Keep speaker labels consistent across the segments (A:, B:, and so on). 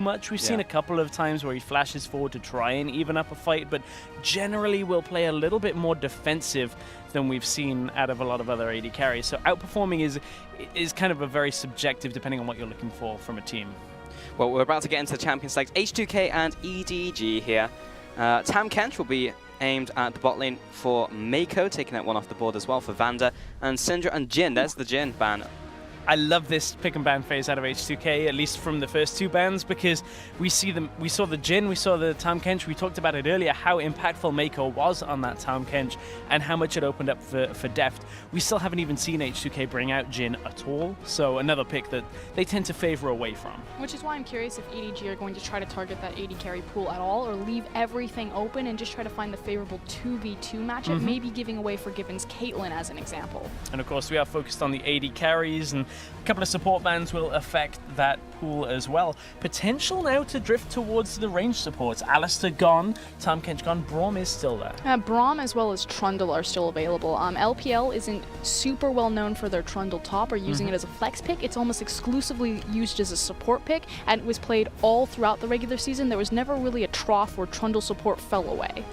A: much. We've seen a couple of times where he flashes forward to try and even up a fight, but generally will play a little bit more defensive than we've seen out of a lot of other AD carries. So outperforming is kind of a very subjective, depending on what you're looking for from a team.
B: Well, we're about to get into the champion select. H2K and EDG here. Tam Kench will be aimed at the bot lane for Meiko, taking that one off the board as well for Vander. And Syndra and Jhin, there's the Jhin ban.
A: I love this pick and ban phase out of H2K, at least from the first two bans, because we saw the Jhin, we saw the Tam Kench, we talked about it earlier, how impactful Meiko was on that Tam Kench and how much it opened up for Deft. We still haven't even seen H2K bring out Jhin at all, so another pick that they tend to favor away from.
C: Which is why I'm curious if EDG are going to try to target that AD carry pool at all, or leave everything open and just try to find the favorable 2v2 matchup, maybe giving away FORG1VEN's Caitlyn as an example. And
A: of course we are focused on the AD carries, and a couple of support bans will affect that pool as well. Potential now to drift towards the range supports. Alistar gone, Tam Kench gone, Braum is still there.
C: Braum as well as Trundle are still available. LPL isn't super well known for their Trundle top or using it as a flex pick. It's almost exclusively used as a support pick, and it was played all throughout the regular season. There was never really a trough where Trundle support fell away.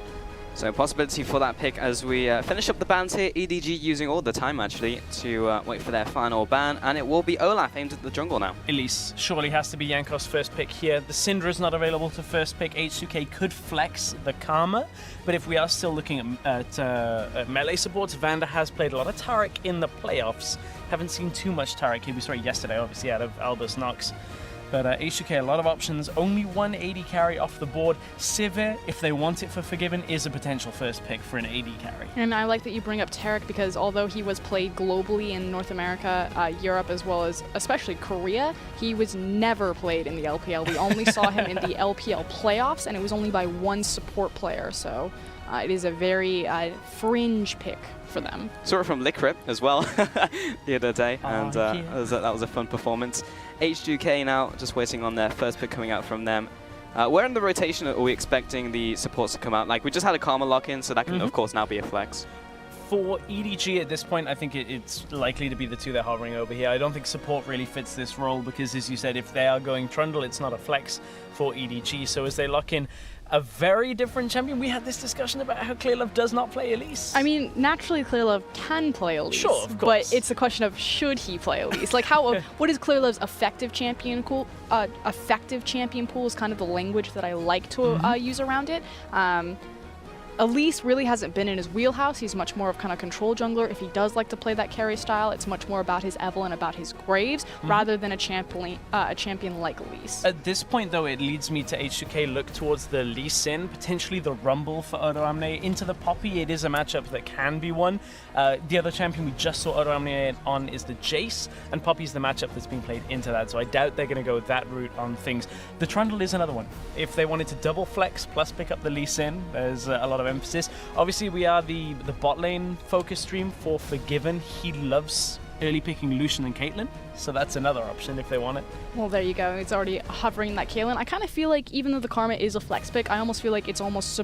B: So possibility for that pick as we finish up the bans here. EDG using all the time actually to wait for their final ban, and it will be Olaf aimed at the jungle now.
A: Elise surely has to be Jankos' first pick here. The Syndra is not available to first pick. H2K could flex the Karma, but if we are still looking at melee supports, Vander has played a lot of Taric in the playoffs. Haven't seen too much Taric. He was sorry yesterday, obviously, out of Albus Nox. But H2K, a lot of options, only one AD carry off the board. Sivir, if they want it for FORG1VEN, is a potential first pick for an AD carry.
C: And I like that you bring up Taric, because although he was played globally in North America, Europe, as well as especially Korea, he was never played in the LPL. We only saw him in the LPL playoffs, and it was only by one support player. So it is a very fringe pick for them.
B: Saw it from Liquid as well the other day, and that was a fun performance. H2K now just waiting on their first pick coming out from them. Where in the rotation are we expecting the supports to come out? Like, we just had a Karma lock-in, so that can of course now be a flex.
A: For EDG at this point, I think it's likely to be the two they're hovering over here. I don't think support really fits this role because, as you said, if they are going Trundle, it's not a flex for EDG. So as they lock in a very different champion, we had this discussion about how ClearLove does not play Elise.
C: I mean, naturally ClearLove can play Elise.
A: Sure, of course.
C: But it's a question of should he play Elise? Like, what is ClearLove's effective champion pool? Effective champion pool is kind of the language that I like to use around it. Elise really hasn't been in his wheelhouse. He's much more of kind of control jungler. If he does like to play that carry style, it's much more about his Evelynn, about his Graves, rather than a champion like Elise.
A: At this point, though, it leads me to H2K look towards the Lee Sin, potentially the Rumble for Odoamne. Into the Poppy, it is a matchup that can be won. The other champion we just saw Odoamne on is the Jace, and Poppy's the matchup that's being played into that, so I doubt they're going to go that route on things. The Trundle is another one. If they wanted to double flex plus pick up the Lee Sin, there's a lot of emphasis. Obviously, we are the bot lane focus stream for FORG1VEN. He loves early picking Lucian and Caitlyn, so that's another option if they want it.
C: Well, there you go. It's already hovering that Caitlyn. I kind of feel like even though the Karma is a flex pick, I almost feel like it's almost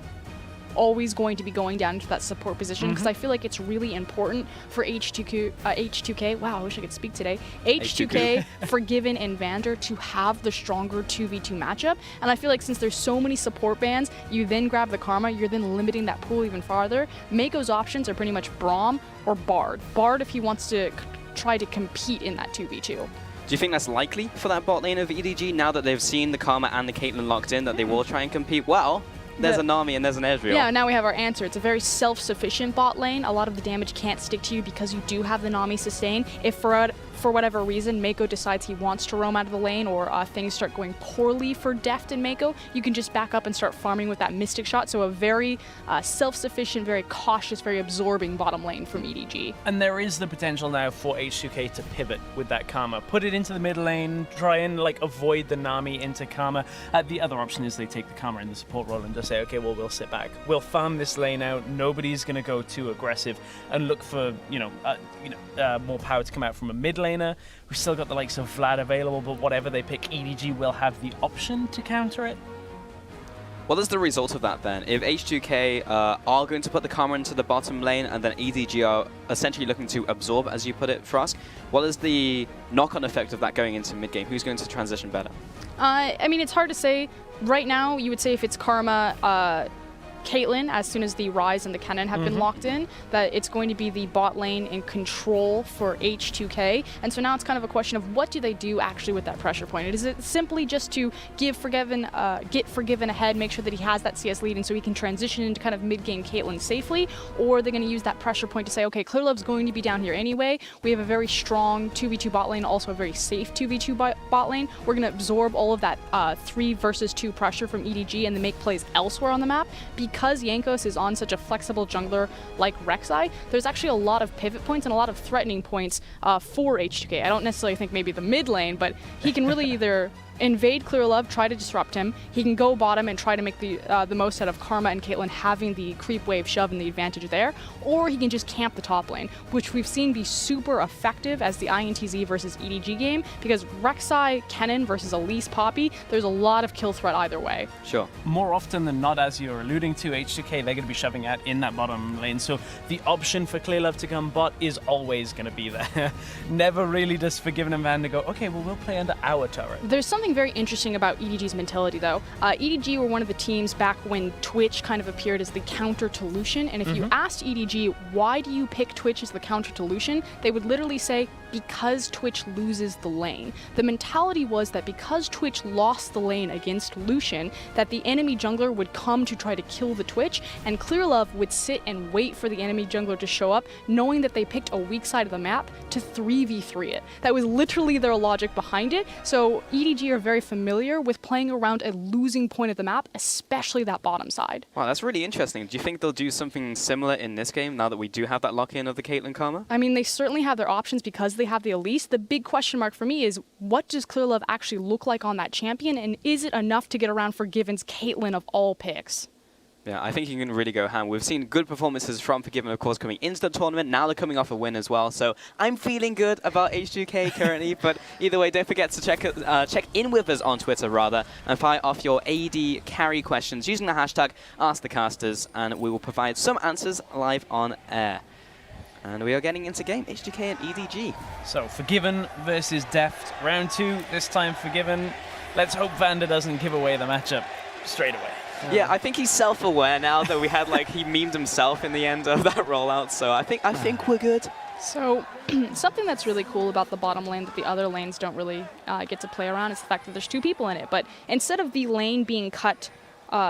C: always going to be going down into that support position, because I feel like it's really important for H2K, wow, I wish I could speak today, H2K, FORG1VEN, and Vander to have the stronger 2v2 matchup. And I feel like since there's so many support bans, you then grab the Karma, you're then limiting that pool even farther. Meiko's options are pretty much Braum or Bard. Bard if he wants to try to compete in that 2v2.
B: Do you think that's likely for that bot lane of EDG, now that they've seen the Karma and the Caitlyn locked in, that they will try and compete? Well, there's a Nami and there's an Ezreal.
C: Yeah, now we have our answer. It's a very self-sufficient bot lane. A lot of the damage can't stick to you because you do have the Nami sustain. If for whatever reason Meiko decides he wants to roam out of the lane, or things start going poorly for Deft and Meiko, you can just back up and start farming with that Mystic Shot. So a very self-sufficient, very cautious, very absorbing bottom lane from EDG.
A: And there is the potential now for H2K to pivot with that Karma. Put it into the mid lane, try and like avoid the Nami into Karma. The other option is they take the Karma in the support role and just say, okay, well, we'll sit back. We'll farm this lane out. Nobody's going to go too aggressive and look for, more power to come out from a mid laner. We've still got the likes of Vlad available, but whatever they pick, EDG will have the option to counter it.
B: What is the result of that then? If H2K are going to put the Karma into the bottom lane and then EDG are essentially looking to absorb, as you put it, Frost, what is the knock-on effect of that going into mid-game? Who's going to transition better?
C: I mean, it's hard to say. Right now, you would say if it's Karma, Caitlyn, as soon as the Ryze and the Kennen have been locked in, that it's going to be the bot lane in control for H2K. And so now it's kind of a question of what do they do actually with that pressure point? Is it simply just to give FORG1VEN, get FORG1VEN ahead, make sure that he has that CS lead and so he can transition into kind of mid-game Caitlyn safely? Or are they going to use that pressure point to say, okay, ClearLove's going to be down here anyway. We have a very strong 2v2 bot lane, also a very safe 2v2 bot lane. We're going to absorb all of that 3 versus 2 pressure from EDG and then make plays elsewhere on the map. Because Jankos is on such a flexible jungler like RekSai, there's actually a lot of pivot points and a lot of threatening points for H2K. I don't necessarily think maybe the mid lane, but he can really either invade ClearLove, try to disrupt him. He can go bottom and try to make the most out of Karma and Caitlyn having the creep wave shove and the advantage there, or he can just camp the top lane, which we've seen be super effective as the INTZ versus EDG game, because RekSai, Kennen versus Elise, Poppy, there's a lot of kill threat either way.
B: Sure.
A: More often than not, as you're alluding to, H2K, they're going to be shoving out in that bottom lane, so the option for ClearLove to come bot is always going to be there. Never really does FORG1VEN and Vander go, okay, well, we'll play under our turret.
C: There's something very interesting about EDG's mentality, though. EDG were one of the teams back when Twitch kind of appeared as the counter to Lucian, and if you asked EDG, why do you pick Twitch as the counter to Lucian, they would literally say, because Twitch loses the lane. The mentality was that because Twitch lost the lane against Lucian, that the enemy jungler would come to try to kill the Twitch, and ClearLove would sit and wait for the enemy jungler to show up, knowing that they picked a weak side of the map to 3v3 it. That was literally their logic behind it, so EDG are very familiar with playing around a losing point of the map, especially that bottom side.
B: Wow, that's really interesting. Do you think they'll do something similar in this game now that we do have that lock-in of the Caitlyn Karma?
C: I mean, they certainly have their options because they have the Elise. The big question mark for me is, what does ClearLove actually look like on that champion, and is it enough to get around FORG1VEN's Caitlyn of all picks?
B: Yeah, I think you can really go ham. We've seen good performances from FORG1VEN, of course, coming into the tournament. Now they're coming off a win as well, so I'm feeling good about H2K currently. But either way, don't forget to check in with us on Twitter, rather, and fire off your AD carry questions using the hashtag #AskTheCasters, and we will provide some answers live on air. And we are getting into game, H2K and EDG.
A: So, FORG1VEN versus Deft, round 2, this time FORG1VEN. Let's hope Vander doesn't give away the matchup straight away.
B: Yeah, I think he's self-aware now that we had, like, he memed himself in the end of that rollout, so I think we're good.
C: So, something that's really cool about the bottom lane that the other lanes don't really get to play around is the fact that there's 2 people in it, but instead of the lane being cut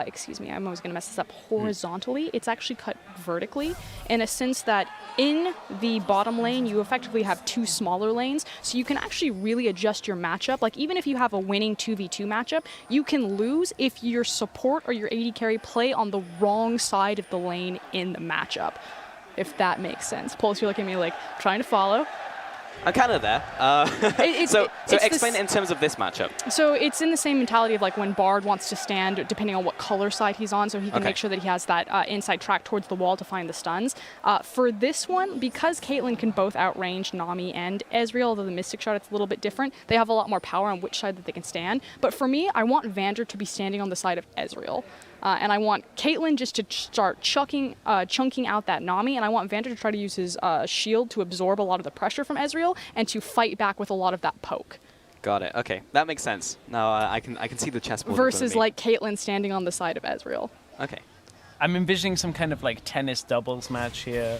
C: excuse me, I'm always going to mess this up, horizontally, it's actually cut vertically, in a sense that in the bottom lane, you effectively have 2 smaller lanes, so you can actually really adjust your matchup. Like, even if you have a winning 2v2 matchup, you can lose if your support or your AD carry play on the wrong side of the lane in the matchup, if that makes sense. Pulse, you're looking at me like, trying to follow.
B: I'm kind of there. So explain it in terms of this matchup.
C: So it's in the same mentality of like when Bard wants to stand, depending on what color side he's on, so he can make sure that he has that inside track towards the wall to find the stuns. For this one, because Caitlyn can both outrange Nami and Ezreal, although the Mystic Shot it's a little bit different, they have a lot more power on which side that they can stand. But for me, I want Vander to be standing on the side of Ezreal. And I want Caitlyn just to start chunking out that Nami, and I want Vander to try to use his shield to absorb a lot of the pressure from Ezreal and to fight back with a lot of that poke.
B: Got it. Okay, that makes sense. Now I can see the chessboard.
C: Versus like Caitlyn standing on the side of Ezreal.
B: Okay.
A: I'm envisioning some kind of like tennis doubles match here.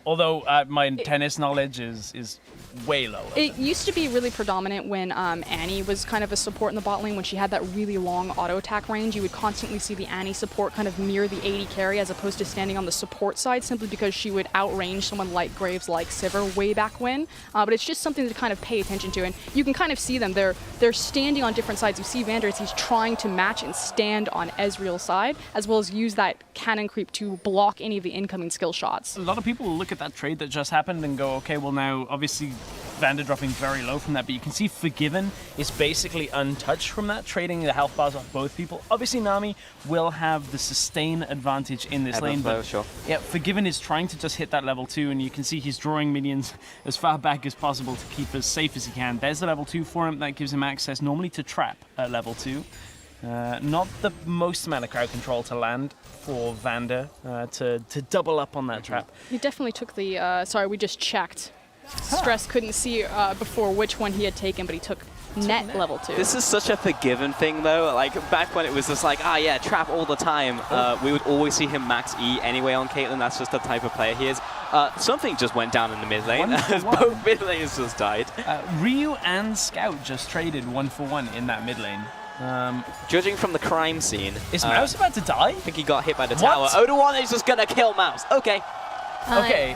A: Although my tennis knowledge is way lower.
C: It used to be really predominant when Annie was kind of a support in the bot lane. When she had that really long auto attack range, you would constantly see the Annie support kind of mirror the AD carry as opposed to standing on the support side, simply because she would outrange someone like Graves, like Sivir way back when. But it's just something to kind of pay attention to, and you can kind of see them. They're standing on different sides. You see Vander as he's trying to match and stand on Ezreal's side, as well as use that cannon creep to block any of the incoming skill shots.
A: A lot of people will look at that trade that just happened and go, okay, well now obviously Vander dropping very low from that, but you can see FORG1VEN is basically untouched from that, trading the health bars off both people. Obviously Nami will have the sustain advantage in this lane, but
B: sure.
A: Yeah, FORG1VEN is trying to just hit that level 2, and you can see he's drawing minions as far back as possible to keep as safe as he can. There's the level 2 for him that gives him access normally to trap at level 2. Not the most amount of crowd control to land for Vander to double up on that trap.
C: He definitely took the, sorry, we just checked. Stress couldn't see before which one he had taken, but he took net level 2.
B: This is such a Forgiven thing, though. Like, back when it was just like, ah, yeah, trap all the time, we would always see him max E anyway on Caitlyn. That's just the type of player he is. Something just went down in the mid lane. Both mid lanes just died.
A: Ryu and Scout just traded 1-for-1 in that mid lane.
B: Judging from the crime scene...
A: Is Mouse about to die?
B: I think he got hit by the tower. Odoamne is just going to kill Mouse. Okay.
A: Okay.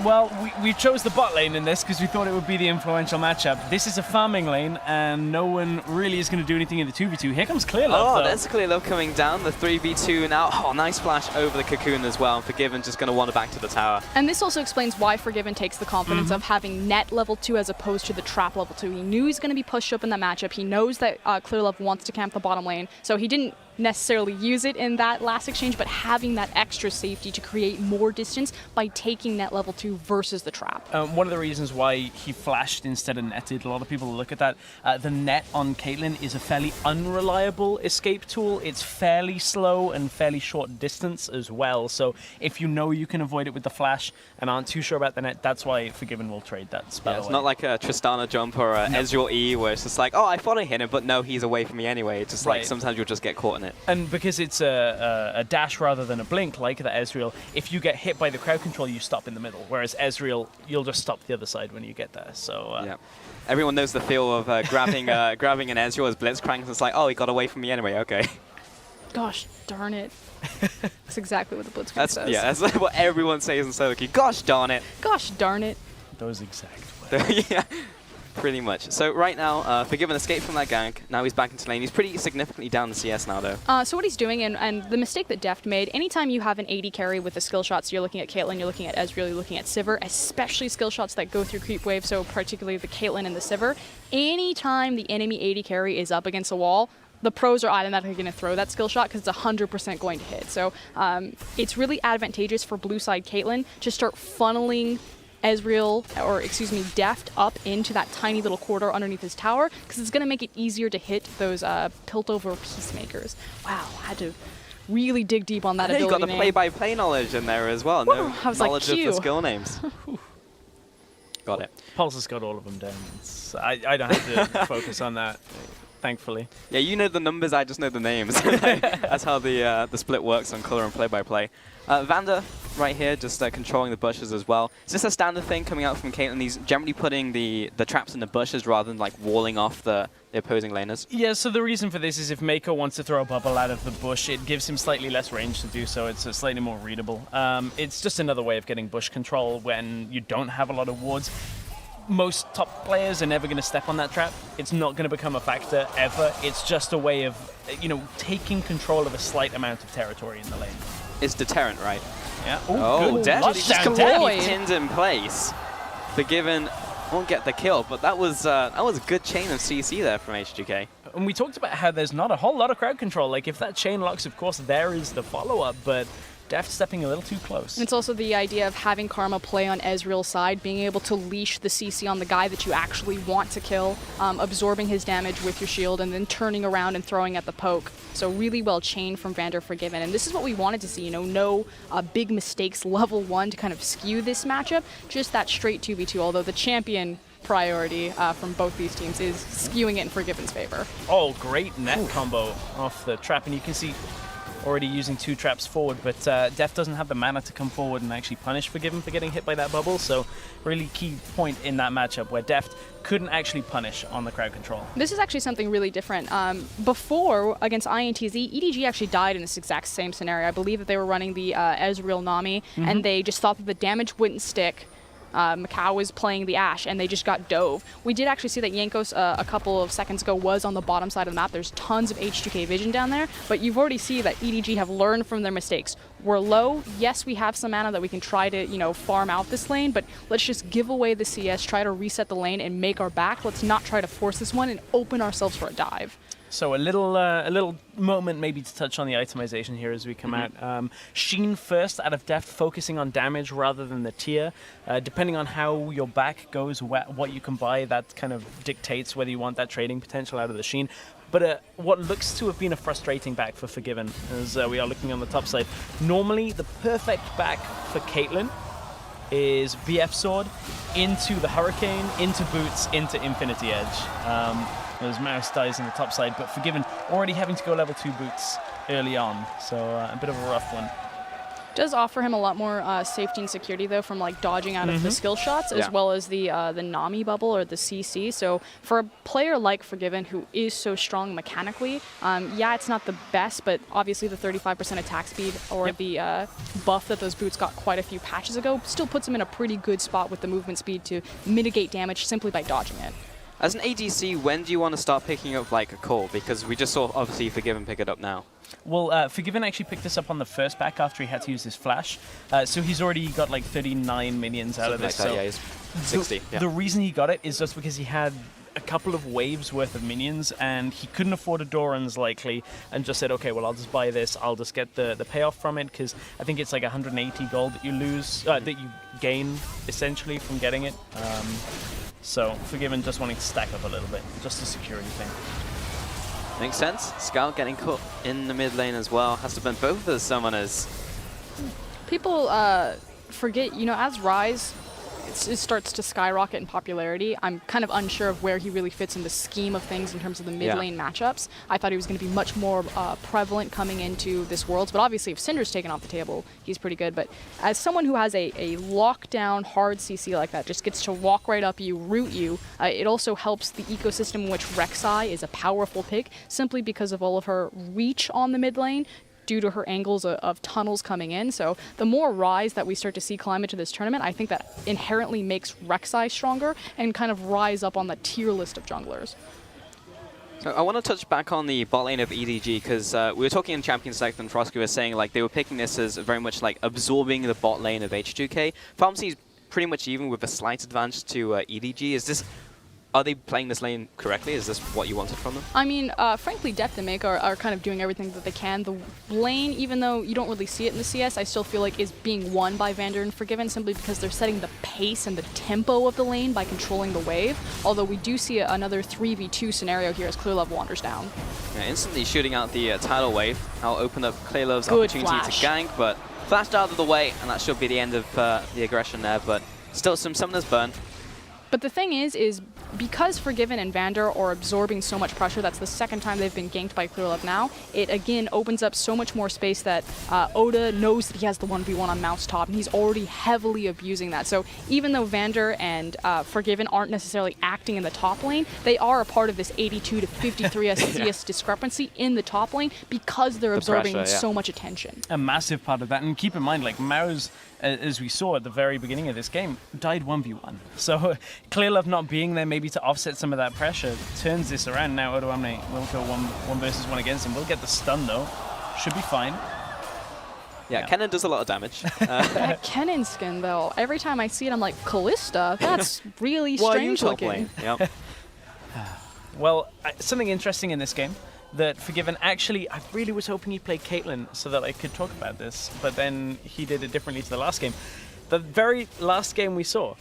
A: Well, we chose the bot lane in this because we thought it would be the influential matchup. This is a farming lane, and no one really is going to do anything in the 2v2. Here comes ClearLove, though.
B: There's ClearLove coming down. The 3v2 now. Oh, nice flash over the cocoon as well. Forgiven just going to wander back to the tower.
C: And this also explains why Forgiven takes the confidence of having net level 2 as opposed to the trap level 2. He knew he's going to be pushed up in that matchup. He knows that ClearLove wants to camp the bottom lane, so he didn't necessarily use it in that last exchange, but having that extra safety to create more distance by taking net level 2 versus the trap.
A: One of the reasons why he flashed instead of netted, a lot of people look at that. The net on Caitlyn is a fairly unreliable escape tool. It's fairly slow and fairly short distance as well. So if you know you can avoid it with the flash and aren't too sure about the net, that's why Forgiven will trade that spell away.
B: It's not like a Tristana jump or a Ezreal E where it's just like, oh, I thought I hit him, but no, he's away from me anyway. It's just like sometimes you'll just get caught in it.
A: And because it's a dash rather than a blink, like the Ezreal, if you get hit by the crowd control, you stop in the middle. Whereas Ezreal, you'll just stop the other side when you get there. So
B: yeah, everyone knows the feel of grabbing grabbing an Ezreal as Blitzcrank. And it's like, oh, he got away from me anyway. Okay.
C: Gosh darn it. That's exactly what the Blitzcrank says.
B: Yeah, that's what everyone says in solo queue. Gosh darn it.
C: Gosh darn it.
A: Those exact words.
B: Yeah. Pretty much. So right now, Forgiven escaped from that gank. Now he's back into lane. He's pretty significantly down the CS now, though.
C: So what he's doing, and the mistake that Deft made, anytime you have an AD carry with the skill shots, you're looking at Caitlyn, you're looking at Ezreal, you're looking at Sivir, especially skill shots that go through creep wave, so particularly the Caitlyn and the Sivir. Anytime the enemy AD carry is up against a wall, the pros are automatically going to throw that skill shot because it's 100% going to hit. So it's really advantageous for blue side Caitlyn to start funneling Ezreal, or excuse me, Deft up into that tiny little corridor underneath his tower, because it's going to make it easier to hit those Piltover Peacemakers. Wow, I had to really dig deep on that ability.
B: You got the play-by-play knowledge in there as well. No knowledge
C: like,
B: of the skill names. Got it.
A: Pulse has got all of them down. I don't have to focus on that, thankfully.
B: Yeah, you know the numbers, I just know the names. That's how the split works on color and play-by-play. Vander, right here, just controlling the bushes as well. Is this a standard thing coming out from Caitlyn? He's generally putting the traps in the bushes rather than like walling off the opposing laners?
A: Yeah, so the reason for this is if Meiko wants to throw a bubble out of the bush, it gives him slightly less range to do so. It's slightly more readable. It's just another way of getting bush control when you don't have a lot of wards. Most top players are never going to step on that trap. It's not going to become a factor ever. It's just a way of, taking control of a slight amount of territory in the lane.
B: It's deterrent, right?
A: Yeah.
B: Oh, Deft just
C: completely
B: pinned in place. Forgiven won't get the kill, but that was a good chain of CC there from H2K.
A: And we talked about how there's not a whole lot of crowd control. Like, if that chain locks, of course, there is the follow-up, but Deft stepping a little too close.
C: And it's also the idea of having Karma play on Ezreal's side, being able to leash the CC on the guy that you actually want to kill, absorbing his damage with your shield, and then turning around and throwing at the poke. So really well chained from Vander Forgiven. And this is what we wanted to see, no big mistakes level 1 to kind of skew this matchup, just that straight 2v2, although the champion priority from both these teams is skewing it in Forgiven's favor.
A: Oh, great net combo off the trap, and you can see already using 2 traps forward, but Deft doesn't have the mana to come forward and actually punish Forgiven for getting hit by that bubble, so really key point in that matchup where Deft couldn't actually punish on the crowd control.
C: This is actually something really different. Before, against INTZ, EDG actually died in this exact same scenario. I believe that they were running the Ezreal Nami, and they just thought that the damage wouldn't stick. Meiko was playing the Ashe, and they just got dove. We did actually see that Jankos a couple of seconds ago was on the bottom side of the map. There's tons of H2K vision down there, but you've already seen that EDG have learned from their mistakes. We're low. Yes, we have some mana that we can try to, farm out this lane, but let's just give away the CS, try to reset the lane, and make our back. Let's not try to force this one and open ourselves for a dive.
A: So a little moment maybe to touch on the itemization here as we come out. Sheen first out of Deft, focusing on damage rather than the tier. Depending on how your back goes, what you can buy, that kind of dictates whether you want that trading potential out of the Sheen. But what looks to have been a frustrating back for Forgiven, as we are looking on the top side. Normally, the perfect back for Caitlyn is BF Sword into the Hurricane, into Boots, into Infinity Edge. As Mouse dies in the top side, but FORG1VEN already having to go level 2 Boots early on, so a bit of a rough one.
C: Does offer him a lot more safety and security though, from like dodging out of the skill shots, as well as the Nami bubble or the CC. So for a player like FORG1VEN, who is so strong mechanically, yeah, it's not the best, but obviously the 35% attack speed or the buff that those boots got quite a few patches ago still puts him in a pretty good spot with the movement speed to mitigate damage simply by dodging it.
B: As an ADC, when do you want to start picking up like a core? Because we just saw obviously FORG1VEN pick it up now.
A: Well, FORG1VEN actually picked this up on the first back after he had to use his flash. So he's already got like 39 minions out of this.
B: Like that, yeah, he's 60.
A: The reason he got it is just because he had a couple of waves worth of minions and he couldn't afford a Doran's likely, and just said, okay, well, I'll just buy this. I'll just get the payoff from it, because I think it's like 180 gold that you lose, that you gain essentially from getting it. So FORG1VEN just wanting to stack up a little bit, just a security thing.
B: Makes sense. Scout getting caught in the mid lane as well. Has to burn both of the summoners.
C: People forget, you know, as Ryze it starts to skyrocket in popularity, I'm kind of unsure of where he really fits in the scheme of things in terms of the mid lane matchups. I thought he was going to be much more prevalent coming into this Worlds, but obviously if Syndra's taken off the table, he's pretty good. But as someone who has a lockdown hard CC like that, just gets to walk right up you, root you, it also helps the ecosystem in which RekSai is a powerful pick, simply because of all of her reach on the mid lane, due to her angles of tunnels coming in. So the more Ryze that we start to see climb into this tournament, I think that inherently makes RekSai stronger and kind of rise up on the tier list of junglers.
B: So I want to touch back on the bot lane of EDG, because we were talking in Champion Select and Frosky was saying like they were picking this as very much like absorbing the bot lane of H2K. Pharmacy's pretty much even with a slight advantage to EDG. Is this... Are they playing this lane correctly? Is this what you wanted from them?
C: I mean, frankly, Deft and Meiko are kind of doing everything that they can. The lane, even though you don't really see it in the CS, I still feel like is being won by Vander and FORG1VEN, simply because they're setting the pace and the tempo of the lane by controlling the wave. Although we do see another 3v2 scenario here as ClearLove wanders down.
B: Yeah, instantly shooting out the tidal wave. I'll open up ClearLove's opportunity to gank, but flashed out of the way, and that should be the end of the aggression there. But still some summoners burn.
C: But the thing is because FORG1VEN and Vander are absorbing so much pressure, that's the second time they've been ganked by ClearLove now, it again opens up so much more space that Oda knows that he has the 1v1 on Mouse top, and he's already heavily abusing that. So even though Vander and FORG1VEN aren't necessarily acting in the top lane, they are a part of this 82 to 53 CS discrepancy in the top lane, because they're absorbing pressure, so much attention.
A: A massive part of that, and keep in mind, like Mouse, as we saw at the very beginning of this game, died 1v1. So ClearLove not being there maybe to offset some of that pressure turns this around. Now Odoamne will go one versus one against him. We'll get the stun though. Should be fine.
B: Yeah, Kennen does a lot of damage.
C: That Kennen skin though, every time I see it I'm like, Callista? That's really strange looking.
B: Yep.
A: Well, something interesting in this game that FORG1VEN actually, I really was hoping he'd play Caitlyn so that I could talk about this, but then he did it differently to the last game. The very last game we saw,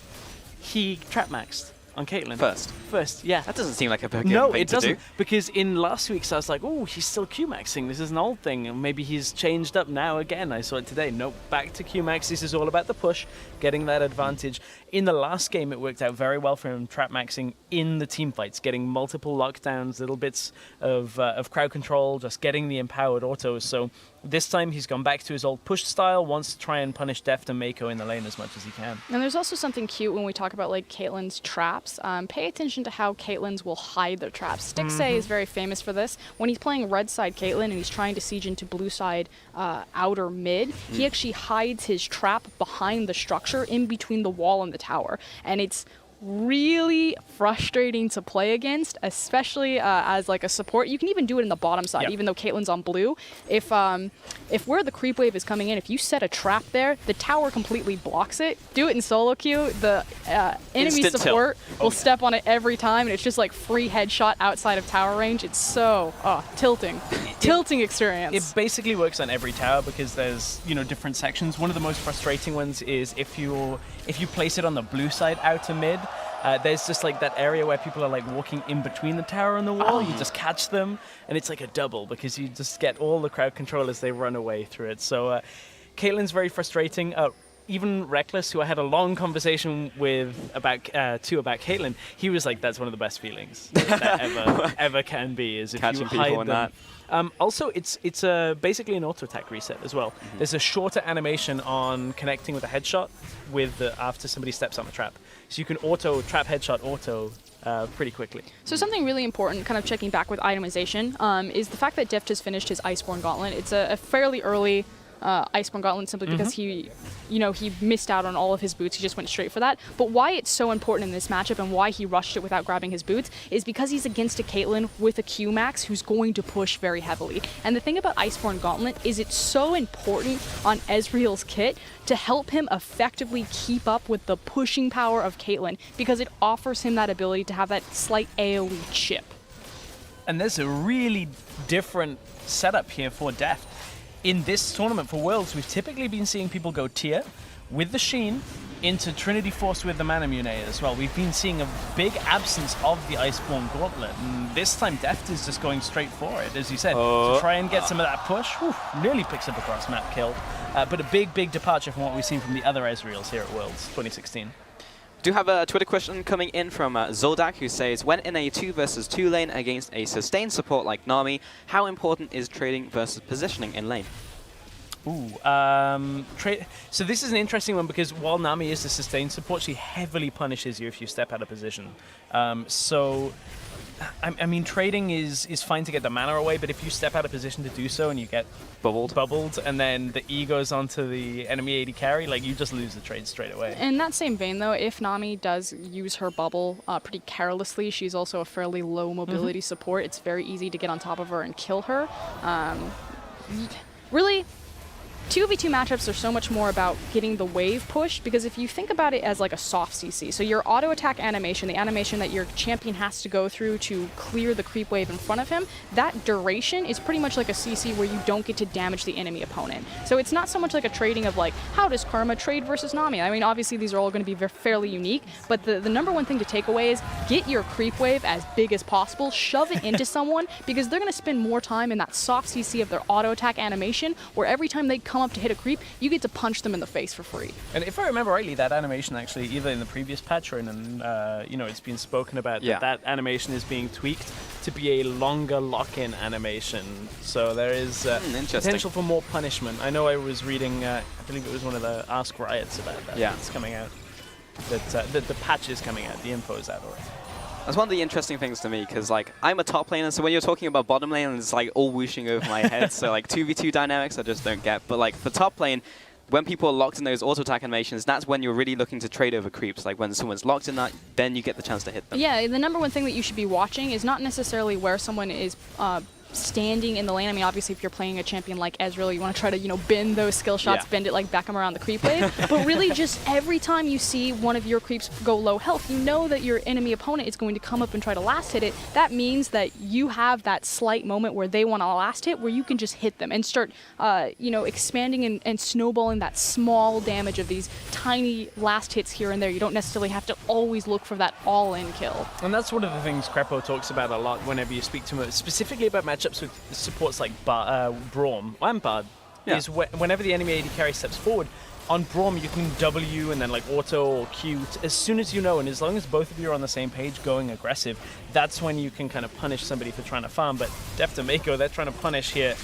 A: he trap maxed on Caitlyn. First, yeah.
B: That doesn't seem like a big
A: No,
B: thing
A: it
B: to
A: doesn't.
B: do.
A: Because in last week's I was like, oh, he's still Q-maxing. This is an old thing. And maybe he's changed up now again. I saw it today. Nope, back to Q-max. This is all about the push, getting that advantage. In the last game, it worked out very well for him trap maxing in the team fights, getting multiple lockdowns, little bits of crowd control, just getting the empowered autos. So this time he's gone back to his old push style, wants to try and punish Deft and Meiko in the lane as much as he can.
C: And there's also something cute when we talk about like Caitlyn's traps. Pay attention to how Caitlyn's will hide their traps. Stixxay is very famous for this. When he's playing red side Caitlyn and he's trying to siege into blue side outer mid, he actually hides his trap behind the structure in between the wall and the tower. And it's really frustrating to play against, especially as like a support. You can even do it in the bottom side, even though Caitlyn's on blue. If where the creep wave is coming in, if you set a trap there, the tower completely blocks it. Do it in solo queue, the enemy
B: Instant
C: support will step on it every time, and it's just like free headshot outside of tower range. It's so tilting experience.
A: It basically works on every tower because there's different sections. One of the most frustrating ones is if you place it on the blue side outer mid. There's just like that area where people are like walking in between the tower and the wall. You just catch them, and it's like a double because you just get all the crowd control as they run away through it. So Caitlyn's very frustrating. even Reckless, who I had a long conversation with about Caitlyn, he was like, "That's one of the best feelings that ever can be." Is if
B: catching
A: you
B: people
A: hide
B: in
A: them.
B: that.
A: Also, it's basically an auto attack reset as well. There's a shorter animation on connecting with a headshot after somebody steps on a trap, so you can auto trap headshot pretty quickly.
C: So something really important, kind of checking back with itemization, is the fact that Deft has finished his Iceborne Gauntlet. It's a fairly early Iceborne Gauntlet simply because he missed out on all of his boots. He just went straight for that. But why it's so important in this matchup and why he rushed it without grabbing his boots is because he's against a Caitlyn with a Q max who's going to push very heavily. And the thing about Iceborne Gauntlet is it's so important on Ezreal's kit to help him effectively keep up with the pushing power of Caitlyn because it offers him that ability to have that slight AoE chip.
A: And there's a really different setup here for Deft. In this tournament for Worlds, we've typically been seeing people go tier with the Sheen into Trinity Force with the Manamune as well. We've been seeing a big absence of the Iceborne Gauntlet, and this time Deft is just going straight for it, as you said, to try and get some of that push. Whew, nearly picks up a cross-map kill, but a big departure from what we've seen from the other Ezreals here at Worlds 2016.
B: Do have a Twitter question coming in from Zoldak, who says, when in a 2 versus 2 lane against a sustained support like Nami, how important is trading versus positioning in lane?
A: Ooh, so this is an interesting one because while Nami is the sustained support, she heavily punishes you if you step out of position. I mean, trading is fine to get the mana away, but if you step out of position to do so and you get bubbled and then the E goes onto the enemy AD carry, like, you just lose the trade straight away.
C: In that same vein, though, if Nami does use her bubble pretty carelessly, she's also a fairly low mobility support. It's very easy to get on top of her and kill her. Really, 2v2 matchups are so much more about getting the wave pushed, because if you think about it as like a soft CC, so your auto attack animation, the animation that your champion has to go through to clear the creep wave in front of him, that duration is pretty much like a CC where you don't get to damage the enemy opponent. So it's not so much like a trading of like, how does Karma trade versus Nami? I mean, obviously these are all going to be fairly unique, but the number one thing to take away is get your creep wave as big as possible, shove it into someone, because they're going to spend more time in that soft CC of their auto attack animation, where every time they come up to hit a creep, you get to punch them in the face for free.
A: And if I remember rightly, that animation actually, either in the previous patch or it's been spoken about, that animation is being tweaked to be a longer lock-in animation. So there is potential for more punishment. I know I was reading, I believe it was one of the Ask Riots about that.
B: Yeah.
A: It's coming out. That the patch is coming out. The info is out already.
B: That's one of the interesting things to me, because like I'm a top laner, so when you're talking about bottom lane, it's like all whooshing over my head. So like 2v2 dynamics, I just don't get. But like for top lane, when people are locked in those auto attack animations, that's when you're really looking to trade over creeps. Like when someone's locked in that, then you get the chance to hit them.
C: Yeah, the number one thing that you should be watching is not necessarily where someone is standing in the lane. I mean, obviously, if you're playing a champion like Ezreal, you want to try to, bend those skill shots, bend it like Beckham around the creep wave. But really, just every time you see one of your creeps go low health, you know that your enemy opponent is going to come up and try to last hit it. That means that you have that slight moment where they want to last hit, where you can just hit them and start, expanding and snowballing that small damage of these tiny last hits here and there. You don't necessarily have to always look for that all-in kill.
A: And that's one of the things Crepo talks about a lot whenever you speak to him, specifically about matchups with supports like Braum and Bard, is whenever the enemy AD carry steps forward, on Braum you can W and then like auto or Q as soon as you know, and as long as both of you are on the same page going aggressive, that's when you can kind of punish somebody for trying to farm. But Deft and Meiko, they're trying to punish here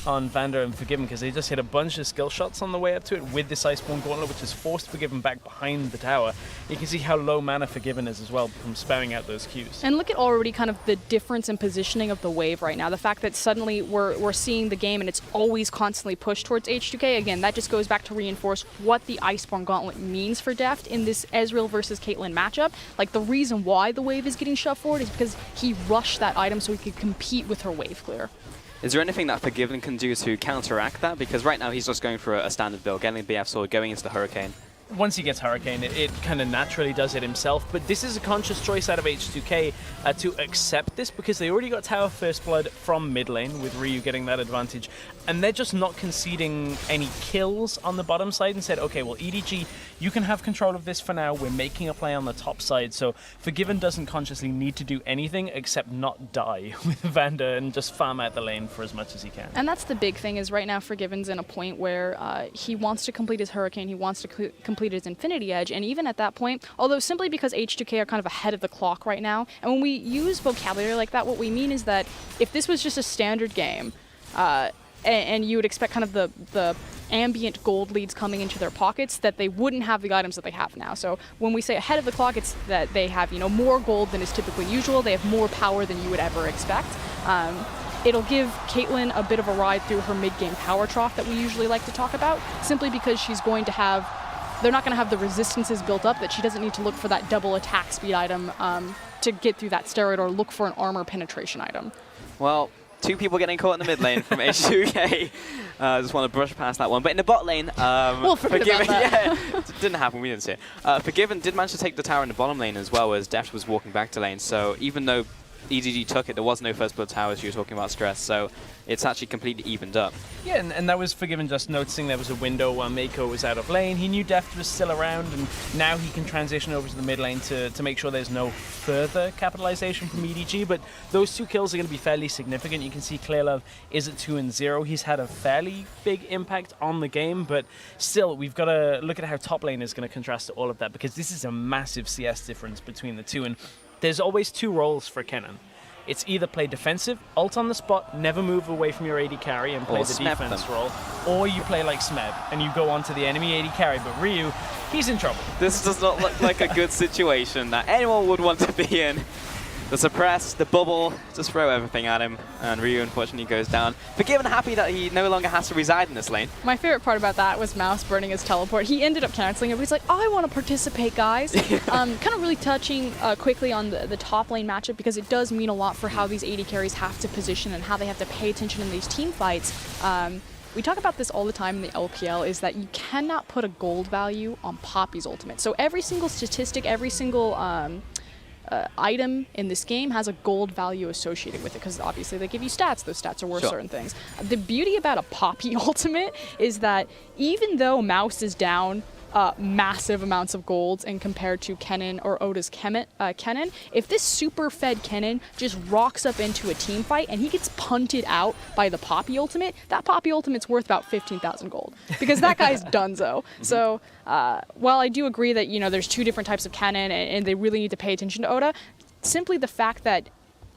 A: on Vander and FORG1VEN because they just hit a bunch of skill shots on the way up to it with this Iceborne Gauntlet, which has forced FORG1VEN back behind the tower. You can see how low mana FORG1VEN is as well from spamming out those Qs.
C: And look at already kind of the difference in positioning of the wave right now. The fact that suddenly we're seeing the game and it's always constantly pushed towards H2K. Again, that just goes back to reinforce what the Iceborne Gauntlet means for Deft in this Ezreal versus Caitlyn matchup. Like, the reason why the wave is getting shoved forward is because he rushed that item so he could compete with her wave clear.
B: Is there anything that FORG1VEN can do to counteract that? Because right now he's just going for a standard build, getting the BF sword, going into the Hurricane.
A: once he gets Hurricane, it kind of naturally does it himself. But this is a conscious choice out of H2K to accept this, because they already got Tower First Blood from mid lane, with Ryu getting that advantage. And they're just not conceding any kills on the bottom side and said, okay, well, EDG, you can have control of this for now. We're making a play on the top side. So FORG1VEN doesn't consciously need to do anything except not die with Vander and just farm out the lane for as much as he can.
C: And that's the big thing, is right now FORG1VEN's in a point where he wants to complete his Hurricane, he wants to complete his Infinity Edge, and even at that point, although simply because H2K are kind of ahead of the clock right now, and when we use vocabulary like that, what we mean is that if this was just a standard game, and you would expect kind of the ambient gold leads coming into their pockets, that they wouldn't have the items that they have now. So when we say ahead of the clock, it's that they have, you know, more gold than is typically usual. They have more power than you would ever expect. It'll give Caitlyn a bit of a ride through her mid-game power trough that we usually like to talk about, simply because she's going to have, they're not going to have the resistances built up, that she doesn't need to look for that double attack speed item to get through that steroid, or look for an armor penetration item.
B: Well, two people getting caught in the mid lane from H2K. Just want to brush past that one. But in the bot lane,
C: we'll forget about that.
B: Yeah, didn't happen. We didn't see it. FORG1VEN did manage to take the tower in the bottom lane as well, as Deft was walking back to lane. So even though EDG took it, there was no first blood towers. You were talking about stress, so it's actually completely evened up.
A: Yeah, and that was FORG1VEN just noticing there was a window while Meiko was out of lane. He knew Deft was still around, and now he can transition over to the mid lane to make sure there's no further capitalization from EDG. But those two kills are going to be fairly significant. You can see ClearLove is at 2-0. He's had a fairly big impact on the game, but still, we've got to look at how top lane is going to contrast to all of that, because this is a massive CS difference between the two. And there's always two roles for Kennen. It's either play defensive, ult on the spot, never move away from your AD carry and play the defense role, or you play like Smeb and you go onto the enemy AD carry. But Ryu, he's in trouble.
B: This does not look like a good situation that anyone would want to be in. The suppress, the bubble, just throw everything at him, and Ryu unfortunately goes down. FORG1VEN happy that he no longer has to reside in this lane.
C: My favorite part about that was Mouse burning his teleport. He ended up canceling it, but he's like, I want to participate, guys. Kind of really touching quickly on the top lane matchup, because it does mean a lot for how these AD carries have to position and how they have to pay attention in these team fights. We talk about this all the time in the LPL, is that you cannot put a gold value on Poppy's ultimate. So every single statistic, every single item in this game has a gold value associated with it, because obviously they give you stats. Those stats are worth certain things. The beauty about a Poppy ultimate is that even though Mouse is down massive amounts of golds and compared to Kennen or Oda's Kennen, if this super fed Kennen just rocks up into a team fight and he gets punted out by the Poppy ultimate, that Poppy ultimate's worth about 15,000 gold, because that guy's donezo. So while I do agree that, you know, there's two different types of Kennen and they really need to pay attention to Oda, simply the fact that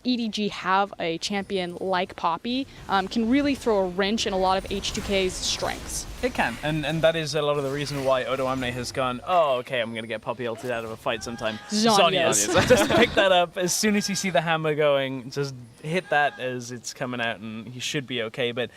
C: EDG have a champion like Poppy can really throw a wrench in a lot of H2K's strengths.
A: It can, and that is a lot of the reason why Odoamne has gone, oh, okay, I'm going to get Poppy ulted out of a fight sometime.
C: Zhonya's.
A: Just pick that up as soon as you see the hammer going, just hit that as it's coming out, and he should be okay. But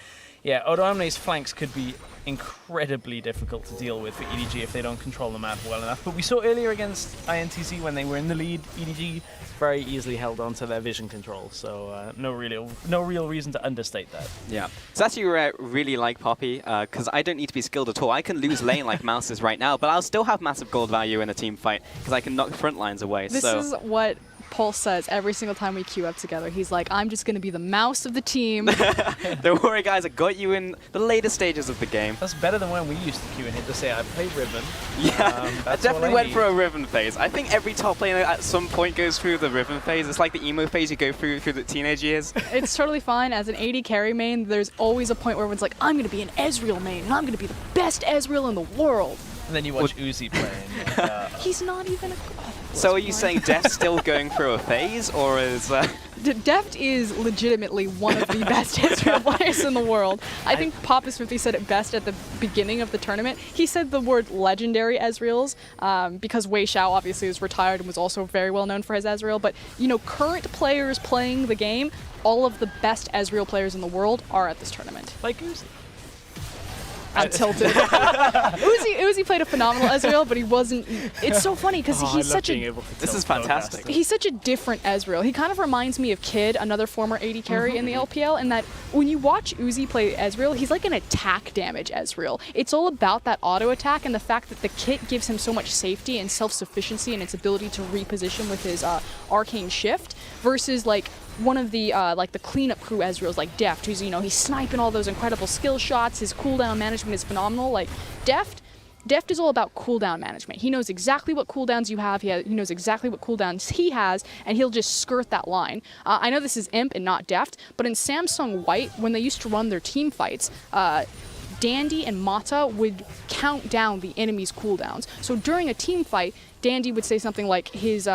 A: yeah, Odoamne's flanks could be incredibly difficult to deal with for EDG if they don't control the map well enough. But we saw earlier against INTZ when they were in the lead, EDG very easily held on to their vision control, so no real reason to understate that.
B: Yeah, so that's where I really like Poppy, because I don't need to be skilled at all. I can lose lane like Mouse is right now, but I'll still have massive gold value in a team fight, because I can knock front lines away.
C: This is what Pulse says every single time we queue up together. He's like, I'm just going to be the Mouse of the team.
B: Don't worry, guys, I got you in the later stages of the game.
A: That's better than when we used to queue in here to say, I play Riven.
B: Yeah, I definitely went for a Riven phase. I think every top laner at some point goes through the Riven phase. It's like the emo phase you go through the teenage years.
C: It's totally fine. As an AD carry main, there's always a point where everyone's like, I'm going to be an Ezreal main, and I'm going to be the best Ezreal in the world.
A: And then you watch Uzi play.
C: He's not even a...
B: So are you saying Deft's still going through a phase, or is...
C: Deft is legitimately one of the best Ezreal players in the world. I think Popus50 said it best at the beginning of the tournament. He said the word legendary Ezreals, because Wei Xiao obviously is retired and was also very well known for his Ezreal, but, you know, current players playing the game, all of the best Ezreal players in the world are at this tournament.
A: Like Uzi.
C: I'm tilted. Uzi played a phenomenal Ezreal, but he wasn't. It's so funny because he's such a.
B: This is fantastic.
C: He's such a different Ezreal. He kind of reminds me of Kid, another former AD carry in the LPL, in that when you watch Uzi play Ezreal, he's like an attack damage Ezreal. It's all about that auto attack and the fact that the kit gives him so much safety and self-sufficiency and its ability to reposition with his arcane shift versus like one of the like the cleanup crew Ezreals like Deft, who's he's sniping all those incredible skill shots. His cooldown management is phenomenal. Like Deft is all about cooldown management. He knows exactly what cooldowns you have. He knows exactly what cooldowns he has, and he'll just skirt that line. I know this is Imp and not Deft, but in Samsung White, when they used to run their team fights, Dandy and Mata would count down the enemy's cooldowns. So during a team fight, Dandy would say something like his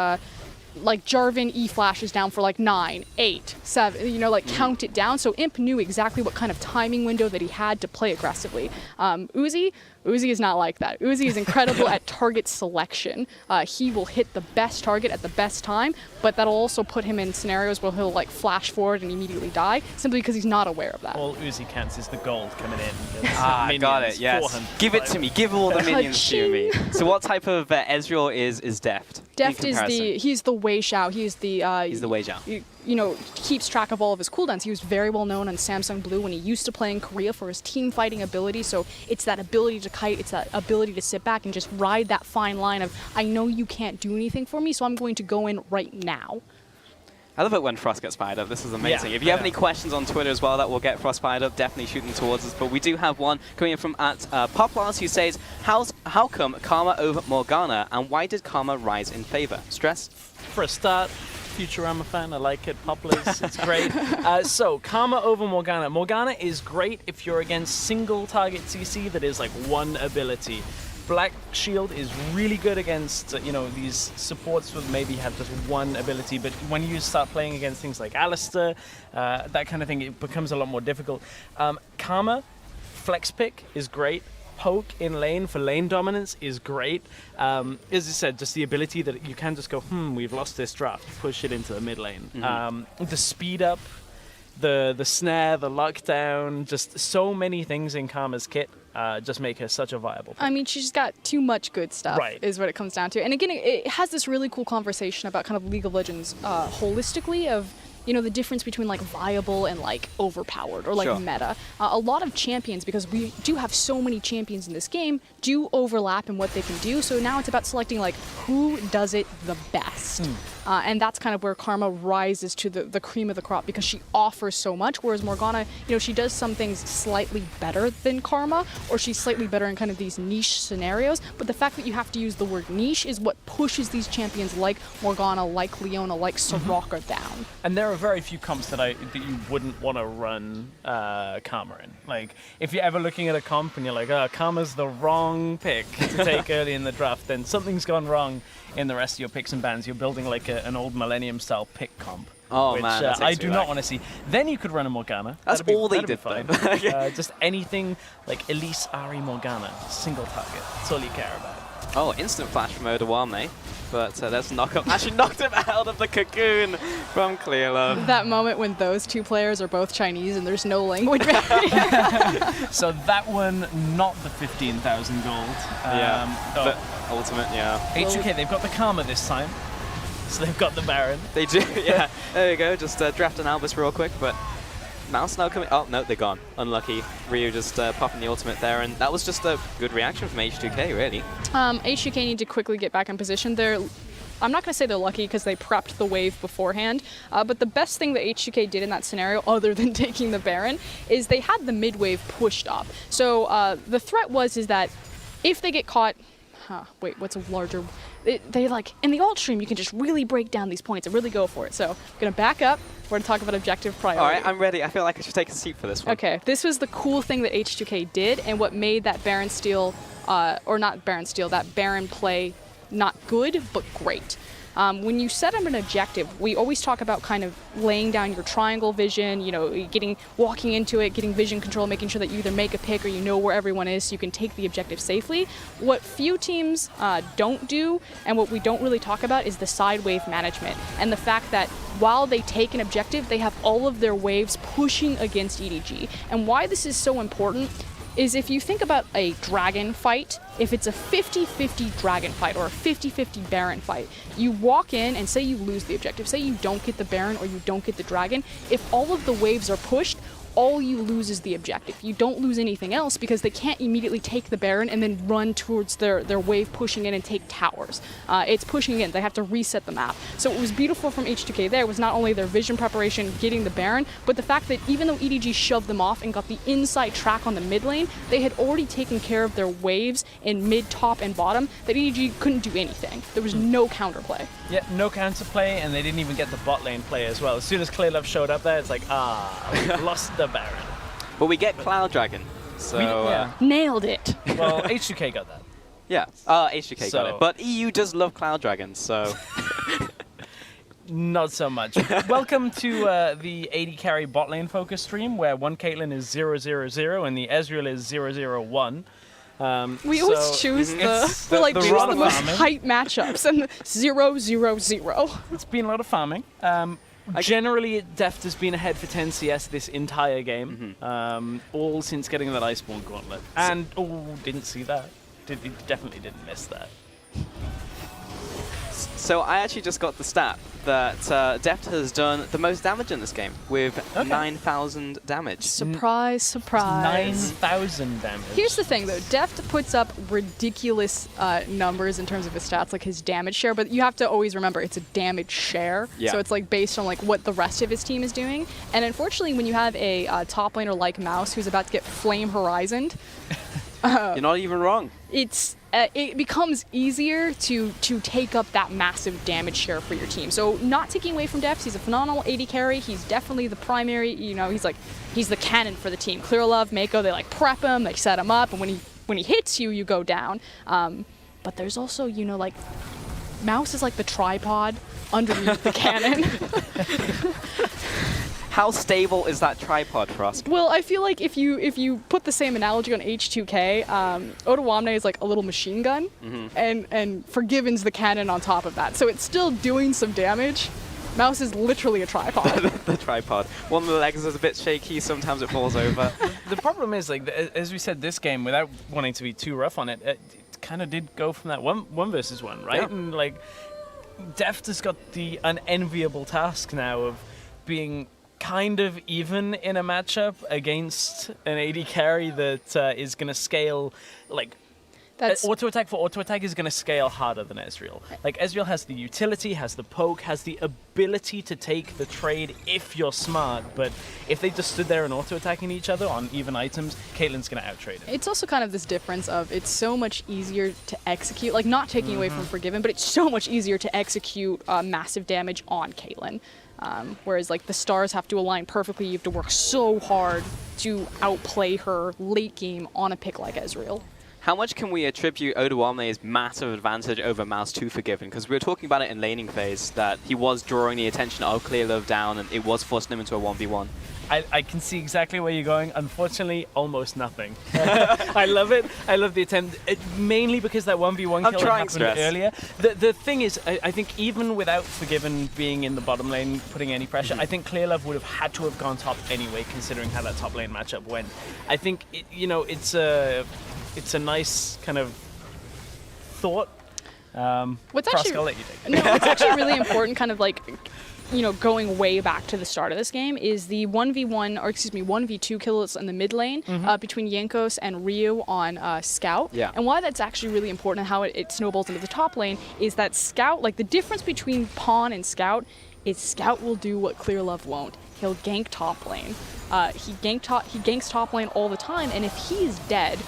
C: like Jarvan E flashes down for like 9, 8, 7, like count it down. So Imp knew exactly what kind of timing window that he had to play aggressively. Uzi is not like that. Uzi is incredible at target selection. He will hit the best target at the best time, but that'll also put him in scenarios where he'll like flash forward and immediately die, simply because he's not aware of that.
A: All Uzi counts is the gold coming in.
B: I got it, yes. Give it to me. Give all the minions to me. So what type of Ezreal is Deft?
C: Deft is he's the Wei Xiao. He's the
B: Wei Xiao.
C: Keeps track of all of his cooldowns. He was very well known on Samsung Blue when he used to play in Korea for his team fighting ability. So it's that ability to kite, it's that ability to sit back and just ride that fine line of, I know you can't do anything for me, so I'm going to go in right now.
B: I love it when Frost gets fired up. This is amazing. If you have any questions on Twitter as well that will get Frost fired up, definitely shoot them towards us. But we do have one coming in from @Poplars, who says, how come Karma over Morgana, and why did Karma rise in favor? Stress?
A: For a start, Futurama fan, I like it. Poplars, it's great. So, Karma over Morgana. Morgana is great if you're against single target CC that is like one ability. Black Shield is really good against, these supports would maybe have just one ability, but when you start playing against things like Alistair, that kind of thing, it becomes a lot more difficult. Karma, Flex Pick is great. Poke in lane for lane dominance is great. As I said, just the ability that you can just go, we've lost this draft, push it into the mid lane. The speed up, the snare, the lockdown, just so many things in Karma's kit just make her such a viable pick.
C: I mean, she's got too much good stuff, is what it comes down to. And again, it has this really cool conversation about kind of League of Legends holistically of, the difference between like viable and like overpowered or like meta. A lot of champions, because we do have so many champions in this game, do overlap in what they can do. So now it's about selecting like who does it the best. And that's kind of where Karma rises to the cream of the crop, because she offers so much, whereas Morgana, she does some things slightly better than Karma, or she's slightly better in kind of these niche scenarios. But the fact that you have to use the word niche is what pushes these champions like Morgana, like Leona, like Soraka down.
A: And there are very few comps that you wouldn't want to run Karma in. Like, if you're ever looking at a comp and you're like, Karma's the wrong pick to take early in the draft, then something's gone wrong in the rest of your picks and bans. You're building like an old Millennium-style pick comp.
B: Which
A: I do not want to see. Then you could run a Morgana.
B: That's all they did,
A: fine. Just anything like Elise, Ari, Morgana, single target. That's all you care about.
B: Oh, instant flash from Odoamne. But that's actually knocked him out of the cocoon from ClearLove.
C: That moment when those two players are both Chinese and there's no language barrier.
A: So that one, not the 15,000 gold.
B: The ultimate,
A: H2K, they've got the Karma this time. So they've got the Baron.
B: They do, yeah. There you go. Just draft an Albus real quick, but Mouse now coming. Oh, no, they're gone. Unlucky. Ryu just popping the ultimate there, and that was just a good reaction from H2K, really.
C: H2K need to quickly get back in position. I'm not going to say they're lucky because they prepped the wave beforehand, but the best thing that H2K did in that scenario, other than taking the Baron, is they had the mid wave pushed up. So the threat is that if they get caught, wait, what's a larger? They like in the alt stream, you can just really break down these points and really go for it. So I'm going to back up. We're going to talk about objective priority.
B: All right, I'm ready. I feel like I should take a seat for this one.
C: Okay, this was the cool thing that H2K did, and what made that Baron steal, or not Baron steal, that Baron play not good, but great. When you set up an objective, we always talk about kind of laying down your triangle vision, walking into it, getting vision control, making sure that you either make a pick or you know where everyone is so you can take the objective safely. What few teams don't do, and what we don't really talk about, is the side wave management, and the fact that while they take an objective, they have all of their waves pushing against EDG. And why this is so important, is if you think about a dragon fight, if it's a 50-50 dragon fight or a 50-50 Baron fight, you walk in and say you lose the objective, say you don't get the Baron or you don't get the dragon, if all of the waves are pushed, all you lose is the objective. You don't lose anything else because they can't immediately take the Baron and then run towards their wave pushing in and take towers. It's pushing in. They have to reset the map. So what was beautiful from H2K there was not only their vision preparation getting the Baron, but the fact that even though EDG shoved them off and got the inside track on the mid lane, they had already taken care of their waves in mid, top, and bottom that EDG couldn't do anything. There was no counterplay.
A: Yeah, no counterplay, and they didn't even get the bot lane play as well. As soon as ClearLove showed up there, it's like, we lost the Baron.
B: But we get Cloud Dragon, so...
C: Nailed it.
A: Well, H2K got that.
B: Yeah, H2K got it. But EU does love Cloud Dragon, so...
A: Not so much. Welcome to the AD carry bot lane focus stream, where one Caitlyn is 0-0-0 and the Ezreal is 0-0-1.
C: We always choose the most hype matchups and the 0-0-0.
A: It's been a lot of farming. Generally, Deft has been ahead for 10 CS this entire game, all since getting that Iceborne Gauntlet. And, didn't see that. Definitely didn't miss that.
B: So I actually just got the stat that Deft has done the most damage in this game with 9,000 damage.
C: Surprise, surprise.
A: 9,000 damage.
C: Here's the thing though, Deft puts up ridiculous numbers in terms of his stats, like his damage share, but you have to always remember it's a damage share.
B: Yeah.
C: So it's like based on like what the rest of his team is doing. And unfortunately when you have a top laner like Mouse who's about to get Flame Horizoned,
B: you're not even wrong.
C: It becomes easier to take up that massive damage share for your team. So not taking away from Deft, he's a phenomenal AD carry. He's definitely the primary, he's the cannon for the team. ClearLove, Meiko, they like prep him, they set him up, and when he hits you, you go down. But there's also, like, Mouse is like the tripod underneath the cannon.
B: How stable is that tripod, Frost?
C: Well, I feel like if you put the same analogy on H2K, Odoamne is like a little machine gun, and FORG1VEN's the cannon on top of that. So it's still doing some damage. Mouse is literally a tripod.
B: The tripod. One of the legs is a bit shaky, sometimes it falls over.
A: The problem is, like, as we said, this game, without wanting to be too rough on it, it kind of did go from that one versus one, right?
B: Yeah.
A: And, like, Deft has got the unenviable task now of being kind of even in a matchup against an AD carry that is going to scale, like, auto attack for auto attack is going to scale harder than Ezreal. Like, Ezreal has the utility, has the poke, has the ability to take the trade if you're smart, but if they just stood there and auto attacking each other on even items, Caitlyn's going to outtrade it.
C: It's also kind of this difference of it's so much easier to execute, like not taking away from FORG1VEN, but it's so much easier to execute massive damage on Caitlyn. Whereas like the stars have to align perfectly, you have to work so hard to outplay her late game on a pick like Ezreal.
B: How much can we attribute Odoamne's massive advantage over Mouse to FORG1VEN? Because we were talking about it in laning phase, that he was drawing the attention of ClearLove down and it was forcing him into a 1v1.
A: I can see exactly where you're going. Unfortunately, almost nothing. I love it. I love the attempt, mainly because that 1v1 kill happened earlier. The thing is, I think even without FORG1VEN being in the bottom lane, putting any pressure, I think ClearLove would have had to have gone top anyway, considering how that top lane matchup went. I think, it's a nice kind of thought.
C: What's actually,
A: I'll let you take it.
C: No, it's actually really important, kind of like, going way back to the start of this game, is the 1v2 kills in the mid lane between Jankos and Ryu on Scout.
B: Yeah.
C: And why that's actually really important and how it snowballs into the top lane is that Scout, like the difference between Pawn and Scout is Scout will do what ClearLove won't. He'll gank top lane. He ganks top lane all the time, and if he's dead,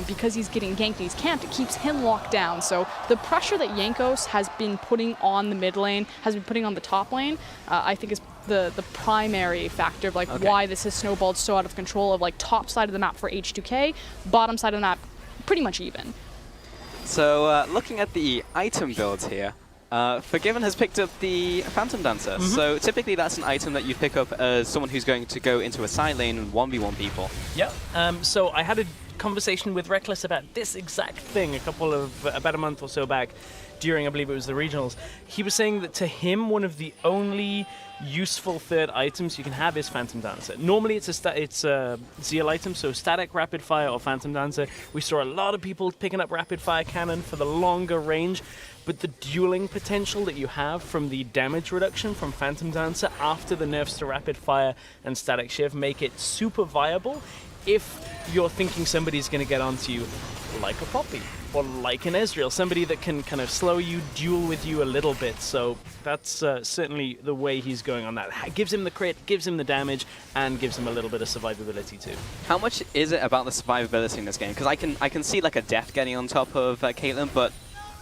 C: because he's getting ganked and he's camped, it keeps him locked down. So the pressure that Jankos has been putting on the mid lane, has been putting on the top lane, I think is the primary factor of why this has snowballed so out of control of like top side of the map for H2K, bottom side of the map pretty much even.
B: So looking at the item builds here, FORG1VEN has picked up the Phantom Dancer. So typically that's an item that you pick up as someone who's going to go into a side lane and 1v1 people.
A: Yep. So I had a conversation with Reckless about this exact thing about a month or so back. during, I believe it was the regionals, he was saying that to him, one of the only useful third items you can have is Phantom Dancer. Normally it's a Zeal item, so static Rapid Fire or Phantom Dancer. We saw a lot of people picking up Rapid Fire Cannon for the longer range, but the dueling potential that you have from the damage reduction from Phantom Dancer after the nerfs to Rapid Fire and Static Shiv make it super viable if you're thinking somebody's going to get onto you like a Poppy or like an Ezreal, somebody that can kind of slow you, duel with you a little bit. So that's certainly the way he's going on that. It gives him the crit, gives him the damage, and gives him a little bit of survivability too.
B: How much is it about the survivability in this game? Because I can see like a Deft getting on top of Caitlyn, but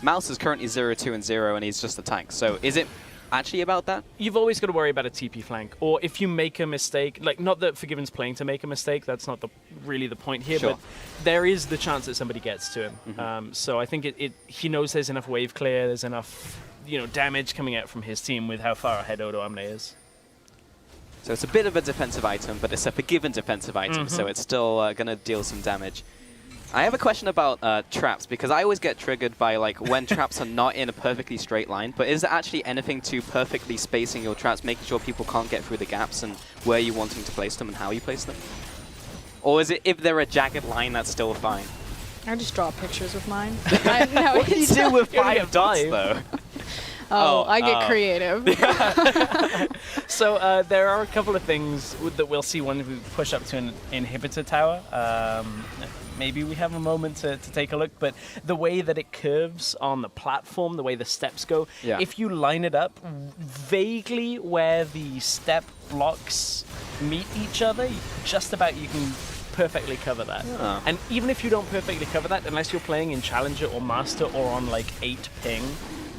B: Mouse is currently 0-2 and 0, and he's just a tank. So is it actually about that?
A: You've always got to worry about a TP flank, or if you make a mistake, like, not that FORG1VEN's playing to make a mistake, that's not really the point here,
B: sure.
A: But there is the chance that somebody gets to him.
B: Mm-hmm.
A: So I think he knows there's enough wave clear, there's enough damage coming out from his team with how far ahead Odoamne is.
B: So it's a bit of a defensive item, but it's a forgiven defensive item, so it's still going to deal some damage. I have a question about traps, because I always get triggered by like when traps are not in a perfectly straight line, but is there actually anything to perfectly spacing your traps, making sure people can't get through the gaps, and where you're wanting to place them and how you place them? Or is it if they're a jagged line, that's still fine?
C: I just draw pictures with mine.
B: What do you do with 5 dots, though?
C: I get creative.
A: So there are a couple of things that we'll see when we push up to an inhibitor tower. Maybe we have a moment to take a look, but the way that it curves on the platform, the way the steps go, if you line it up vaguely where the step blocks meet each other, just about you can perfectly cover that. And even if you don't perfectly cover that, unless you're playing in Challenger or Master or on like 8 ping,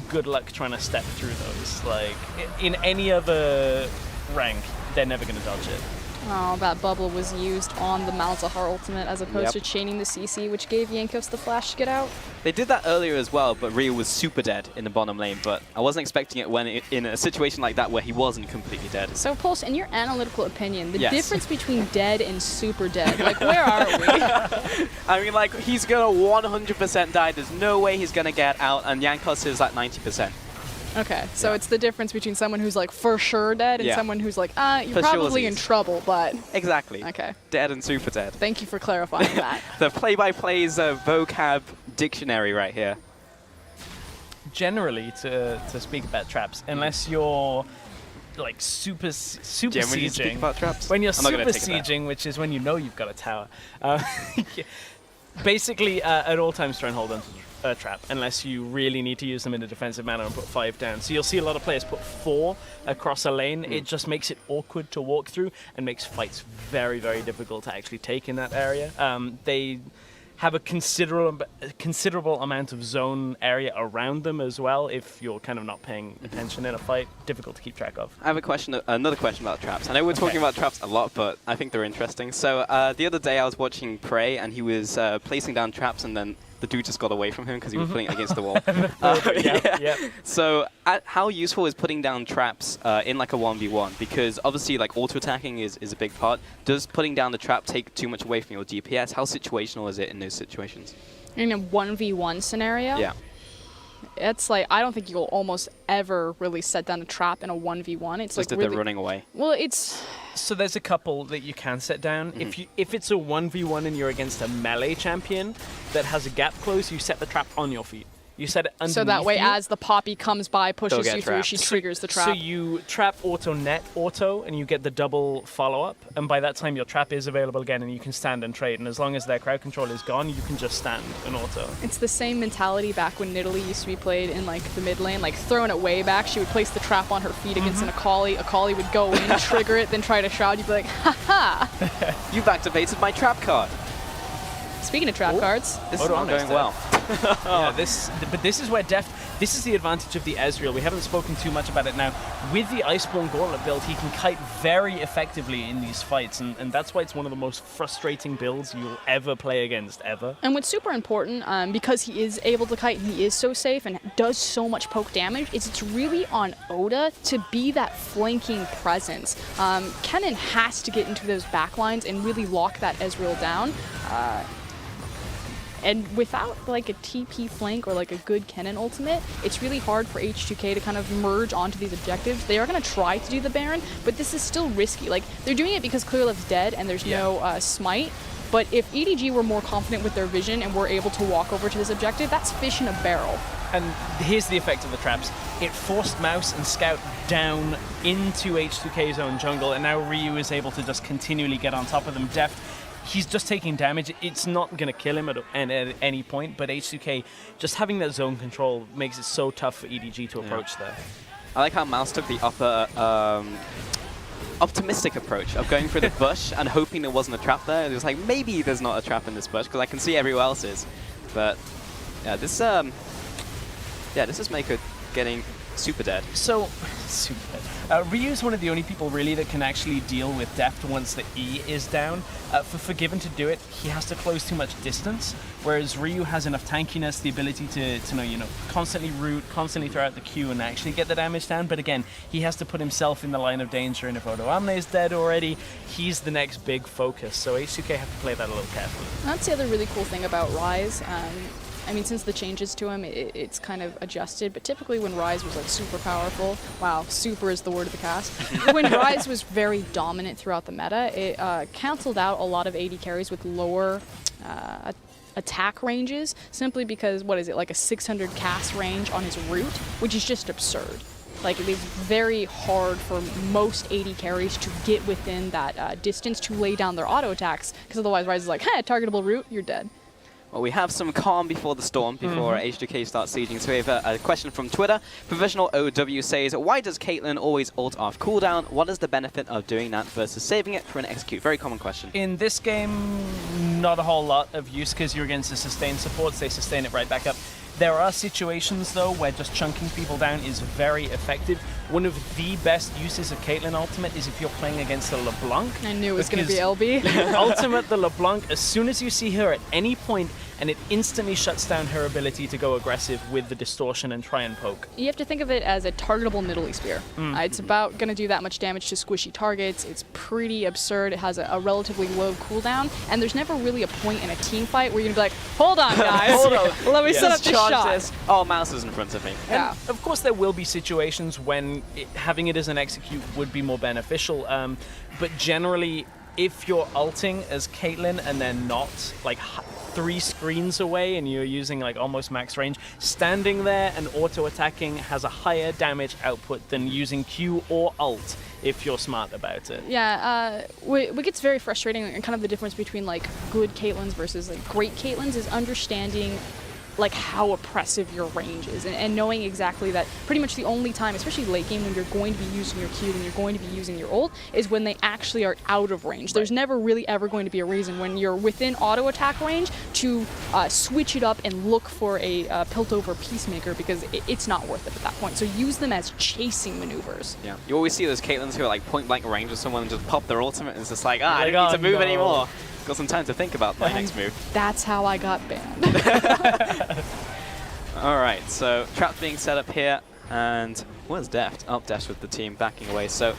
A: good luck trying to step through those. Like, in any other rank, they're never going to dodge it.
C: Oh, that bubble was used on the Malzahar ultimate as opposed to chaining the CC, which gave Jankos the flash to get out.
B: They did that earlier as well, but Rio was super dead in the bottom lane, but I wasn't expecting it when in a situation like that where he wasn't completely dead.
C: So, Pulse, in your analytical opinion, the difference between dead and super dead, like, where are we?
B: I mean, like, he's going to 100% die. There's no way he's going to get out, and Jankos is at 90%.
C: Okay, so it's the difference between someone who's like for sure dead and someone who's like, you're probably in trouble, but...
B: Exactly.
C: Okay.
B: Dead and super dead.
C: Thank you for clarifying that.
B: The play-by-play's vocab dictionary right here.
A: Generally, to speak about traps, unless you're like super sieging.
B: Speak about traps?
A: When you're super sieging, which is when you know you've got a tower. Basically, at all times try and hold on to a trap, unless you really need to use them in a defensive manner and put 5 down. So you'll see a lot of players put 4 across a lane. It just makes it awkward to walk through and makes fights very, very difficult to actually take in that area. They have a considerable amount of zone area around them as well. If you're kind of not paying attention in a fight, difficult to keep track of.
B: I have another question about traps. I know we're talking about traps a lot, but I think they're interesting. So the other day I was watching Prey, and he was placing down traps, and then the dude just got away from him because he was putting it against the wall. So how useful is putting down traps in like a 1v1? Because obviously like auto-attacking is a big part. Does putting down the trap take too much away from your DPS? How situational is it in those situations?
C: In a 1v1 scenario?
B: Yeah.
C: It's like, I don't think you'll almost ever really set down a trap in a 1v1. It's
B: just
C: like
B: that
C: really,
B: they're running away.
C: Well, it's...
A: So there's a couple that you can set down. If it's a 1v1 and you're against a melee champion that has a gap close, you set the trap on your feet. You set it underneath.
C: So that way,
A: you.
C: as the Poppy comes by, pushes you through,
B: trapped.
C: she triggers the trap.
A: So you trap auto, and you get the double follow-up, and by that time your trap is available again, and you can stand and trade, and as long as their crowd control is gone, you can just stand and auto.
C: It's the same mentality back when Nidalee used to be played in like the mid lane, like throwing it way back. She would place the trap on her feet against an Akali. Akali would go in, trigger it, then try to shroud. You'd be like, ha-ha!
B: You've activated my trap card.
C: Speaking of trap cards,
B: This is not going well.
A: But this is where Deft, this is the advantage of the Ezreal. We haven't spoken too much about it now. With the Iceborne Gauntlet build, he can kite very effectively in these fights, and that's why it's one of the most frustrating builds you'll ever play against, ever.
C: And what's super important, because he is able to kite and he is so safe and does so much poke damage, is it's really on Oda to be that flanking presence. Kennen has to get into those backlines and really lock that Ezreal down. And without like a TP flank or like a good Kennen ultimate, it's really hard for H2K to kind of merge onto these objectives. They are going to try to do the Baron, but this is still risky. Like, they're doing it because ClearLove's dead and there's no smite. But if EDG were more confident with their vision and were able to walk over to this objective, that's fish in a barrel.
A: And here's the effect of the traps. It forced Mouse and Scout down into H2K's own jungle, and now Ryu is able to just continually get on top of them. Deft, he's just taking damage. It's not going to kill him at any point, but H2K, just having that zone control makes it so tough for EDG to approach there.
B: I like how Mouse took the optimistic approach of going through the bush and hoping there wasn't a trap there. It was like, maybe there's not a trap in this bush because I can see everywhere else is. But yeah, this is Meiko getting super dead.
A: So, super dead. Ryu's one of the only people really that can actually deal with Deft once the E is down. For Forgiven to do it, he has to close too much distance, whereas Ryu has enough tankiness, the ability to constantly root, constantly throw out the Q and actually get the damage down. But again, he has to put himself in the line of danger, and if Odoamne is dead already, he's the next big focus. So H2K have to play that a little carefully.
C: That's the other really cool thing about Ryze. I mean, since the changes to him, it's kind of adjusted, but typically when Ryze was like super powerful, wow, super is the word of the cast. When Ryze was very dominant throughout the meta, it canceled out a lot of AD carries with lower attack ranges, simply because, what is it, like a 600 cast range on his root, which is just absurd. Like, it is very hard for most AD carries to get within that distance to lay down their auto attacks, because otherwise Ryze is like, hey, targetable root, you're dead.
B: Well, we have some calm before the storm, before H2K starts sieging. So we have a question from Twitter. Provisional OW says, why does Caitlyn always ult off cooldown? What is the benefit of doing that versus saving it for an execute? Very common question.
A: In this game, not a whole lot of use because you're against the sustain supports. They sustain it right back up. There are situations, though, where just chunking people down is very effective. One of the best uses of Caitlyn Ultimate is if you're playing against the LeBlanc.
C: I knew it was going to be LB.
A: Ultimate the LeBlanc, as soon as you see her at any point, and it instantly shuts down her ability to go aggressive with the distortion and try and poke.
C: You have to think of it as a targetable middle spear. It's about going to do that much damage to squishy targets. It's pretty absurd. It has a relatively low cooldown, and there's never really a point in a team fight where you're going to be like, hold on, guys.
B: Hold on.
C: Let me set up this shot.
B: This. Oh, Mouse is in front of me.
C: Yeah.
A: And of course, there will be situations when having it as an execute would be more beneficial, but generally, if you're ulting as Caitlyn and they're not like 3 screens away and you're using like almost max range, standing there and auto-attacking has a higher damage output than using Q or ult if you're smart about it.
C: Yeah, what gets very frustrating, and kind of the difference between like good Caitlyns versus like great Caitlyns, is understanding like how oppressive your range is, and knowing exactly that pretty much the only time, especially late game, when you're going to be using your Q and you're going to be using your ult is when they actually are out of range. Right. There's never really ever going to be a reason when you're within auto attack range to switch it up and look for a pilt over Peacemaker, because it's not worth it at that point. So use them as chasing maneuvers.
B: Yeah, you always see those Caitlyns who are like point blank range with someone and just pop their ultimate and it's just like, I don't need to move anymore. Got some time to think about my next move.
C: That's how I got banned.
B: All right, so trap being set up here, and where's Deft? Oh, Deft with the team backing away. So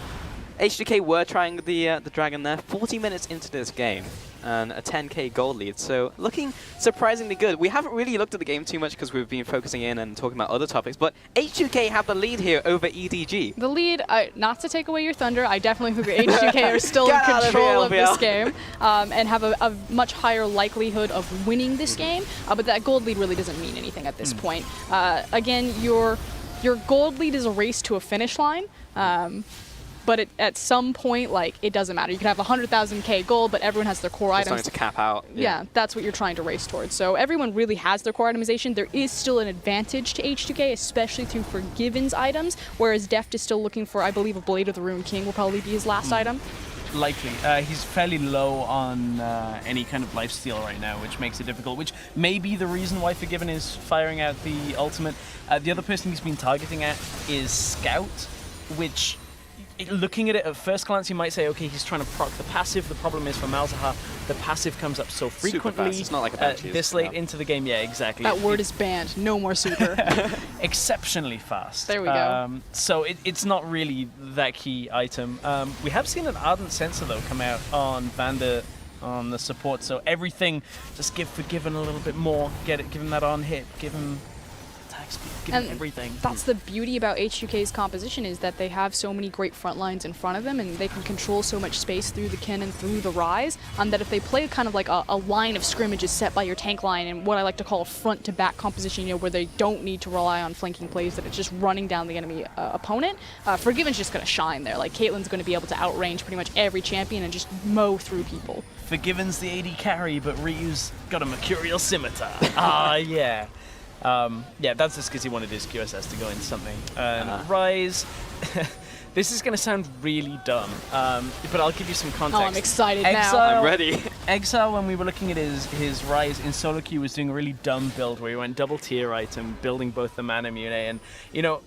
B: H2K were trying the dragon there. 40 minutes into this game, and a 10k gold lead. So looking surprisingly good. We haven't really looked at the game too much because we've been focusing in and talking about other topics, but H2K have the lead here over EDG.
C: The lead, not to take away your thunder, I definitely think H2K are still in control of this game and have a much higher likelihood of winning this game, but that gold lead really doesn't mean anything at this point. Again, your gold lead is a race to a finish line. But at some point, like, it doesn't matter. You can have 100,000k gold, but everyone has their core items.
B: Starting to cap out.
C: Yeah, that's what you're trying to race towards. So everyone really has their core itemization. There is still an advantage to H2K, especially through Forgiven's items, whereas Deft is still looking for, I believe, a Blade of the Rune King will probably be his last item.
A: Likely. He's fairly low on any kind of lifesteal right now, which makes it difficult, which may be the reason why Forgiven is firing out the ultimate. The other person he's been targeting at is Scout, which, looking at it at first glance, you might say, okay, he's trying to proc the passive. The problem is for Malzahar, the passive comes up so frequently.
B: It's not like a Banshee,
A: this late into the game. Yeah, exactly.
C: That word is banned. No more super.
A: Exceptionally fast.
C: There we go.
A: So it's not really that key item. We have seen an Ardent Sensor, though, come out on Vander on the support. So everything, just give Forgiven a little bit more. Give him that on hit. Give him attack speed. Give him everything.
C: That's the beauty about H2K's composition, is that they have so many great front lines in front of them, and they can control so much space through the Kennen, through the Ryze, that if they play kind of like a line of scrimmages set by your tank line, and what I like to call a front-to-back composition, where they don't need to rely on flanking plays, that it's just running down the enemy opponent, Forgiven's just going to shine there. Like, Caitlyn's going to be able to outrange pretty much every champion and just mow through people.
A: Forgiven's the AD carry, but Ryu's got a Mercurial Scimitar. Yeah. Yeah, that's just because he wanted his QSS to go into something. Ryze, this is going to sound really dumb, but I'll give you some context.
C: Oh, I'm excited
A: Exile,
C: now.
B: I'm ready.
A: Exile, when we were looking at his Ryze in solo queue, was doing a really dumb build where he went double tier item, building both the mana mune, and, you know,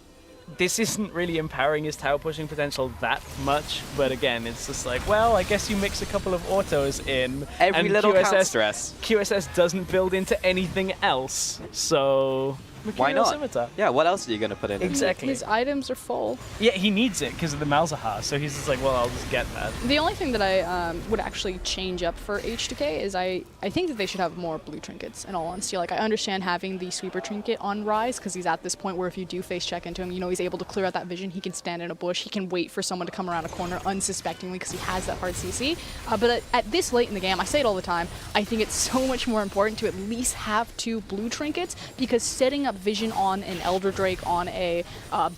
A: this isn't really empowering his tower pushing potential that much, but again, it's just like, well, I guess you mix a couple of autos in.
B: Every little
A: QSS, QSS doesn't build into anything else, so
B: why not?
A: Scimitar.
B: Yeah, what else are you going to put in?
A: Exactly.
C: His items are full.
A: Yeah, he needs it because of the Malzahar, so he's just like, well, I'll just get that.
C: The only thing that I would actually change up for H2K is I think that they should have more blue trinkets, in all honesty. Like, I understand having the sweeper trinket on Ryze, because he's at this point where if you do face check into him, you know, he's able to clear out that vision, he can stand in a bush, he can wait for someone to come around a corner unsuspectingly because he has that hard CC. But at this late in the game, I say it all the time, I think it's so much more important to at least have 2 blue trinkets, because setting up vision on an Elder Drake, on a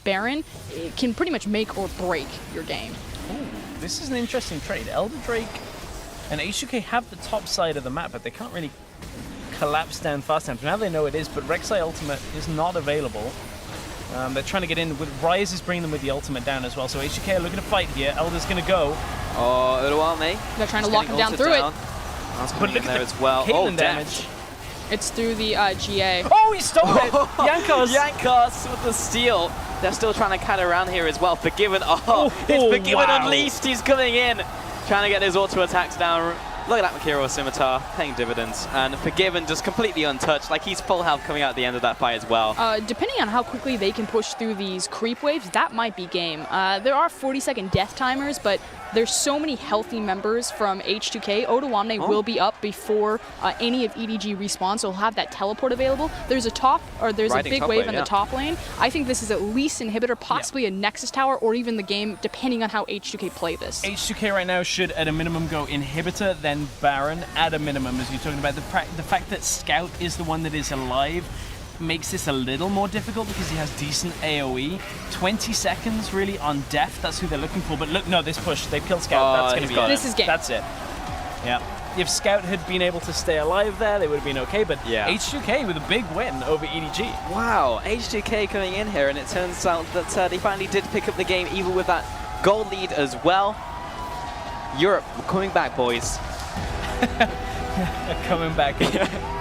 C: Baron, it can pretty much make or break your game.
A: Ooh, this is an interesting trade. Elder Drake and H2K have the top side of the map, but they can't really collapse down fast enough. Now they know it is, but RekSai ultimate is not available. They're trying to get in. With Ryze is bringing them with the ultimate down as well, so H2K are looking to fight here. Elder's going to go.
B: Oh, Odoamne.
C: They're trying to lock him down through it.
B: But look at there as well.
A: Caitlyn damage.
C: It's through the GA.
A: Oh, he stole it! Jankos!
B: Jankos with the steal. They're still trying to cut around here as well. Forgiven. Oh, it's Forgiven unleashed. He's coming in. Trying to get his auto attacks down. Look at that Mercurial Scimitar paying dividends. And Forgiven just completely untouched. Like, he's full health coming out at the end of that fight as well.
C: Depending on how quickly they can push through these creep waves, that might be game. There are 40-second death timers, but there's so many healthy members from H2K. Odoamne will be up before any of EDG respawns, so he'll have that teleport available. There's a big wave in the top lane. I think this is at least inhibitor, possibly a Nexus tower, or even the game, depending on how H2K play this.
A: H2K right now should, at a minimum, go inhibitor, then Baron, at a minimum, as you're talking about. The fact that Scout is the one that is alive makes this a little more difficult because he has decent AoE. 20 seconds really on Deft, that's who they're looking for. But look, no, this push, they've killed Scout. That's going to be it.
C: This is game.
A: That's it. Yeah. If Scout had been able to stay alive there, they would have been okay. But H2K with a big win over EDG.
B: Wow, H2K coming in here, and it turns out that they finally did pick up the game, even with that goal lead as well. Europe, coming back, boys.
A: Coming back.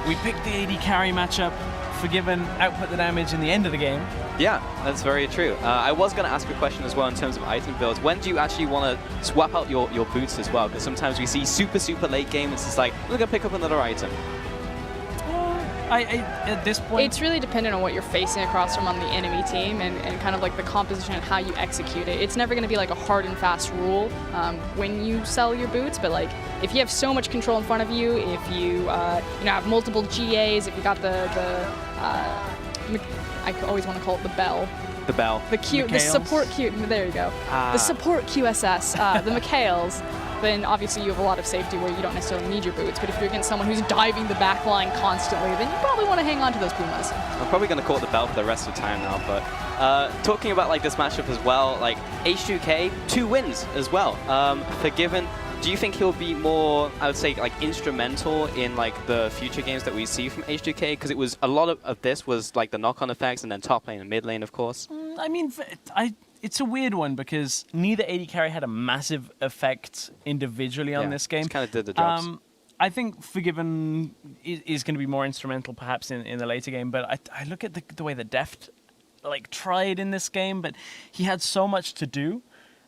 A: We picked the AD carry matchup. Forgiven output the damage in the end of the game.
B: Yeah, that's very true. I was going to ask a question as well in terms of item builds. When do you actually want to swap out your boots as well? Because sometimes we see super late game, it's just like, we're going to pick up another item.
A: At this point,
C: it's really dependent on what you're facing across from on the enemy team and kind of like the composition and how you execute it. It's never going to be like a hard and fast rule when you sell your boots, but like if you have so much control in front of you, if you have multiple GAs, if you got I always want to call it the bell.
B: The bell.
C: The support Q. There you go. The support QSS. The Mikhails. Then obviously you have a lot of safety where you don't necessarily need your boots. But if you're against someone who's diving the back line constantly, then you probably want to hang on to those Pumas.
B: I'm probably going to call it the bell for the rest of the time now. But talking about like this matchup as well, like H2K, 2 wins as well. Forgiven. Do you think he'll be more, I would say, like instrumental in like the future games that we see from H2K? Because it was a lot of this was like the knock-on effects, and then top lane and mid lane, of course.
A: I mean, it's a weird one because neither AD carry had a massive effect individually on this game.
B: Just kind of did the jobs.
A: I think Forgiven is going to be more instrumental perhaps in the later game, but I look at the way that Deft like tried in this game, but he had so much to do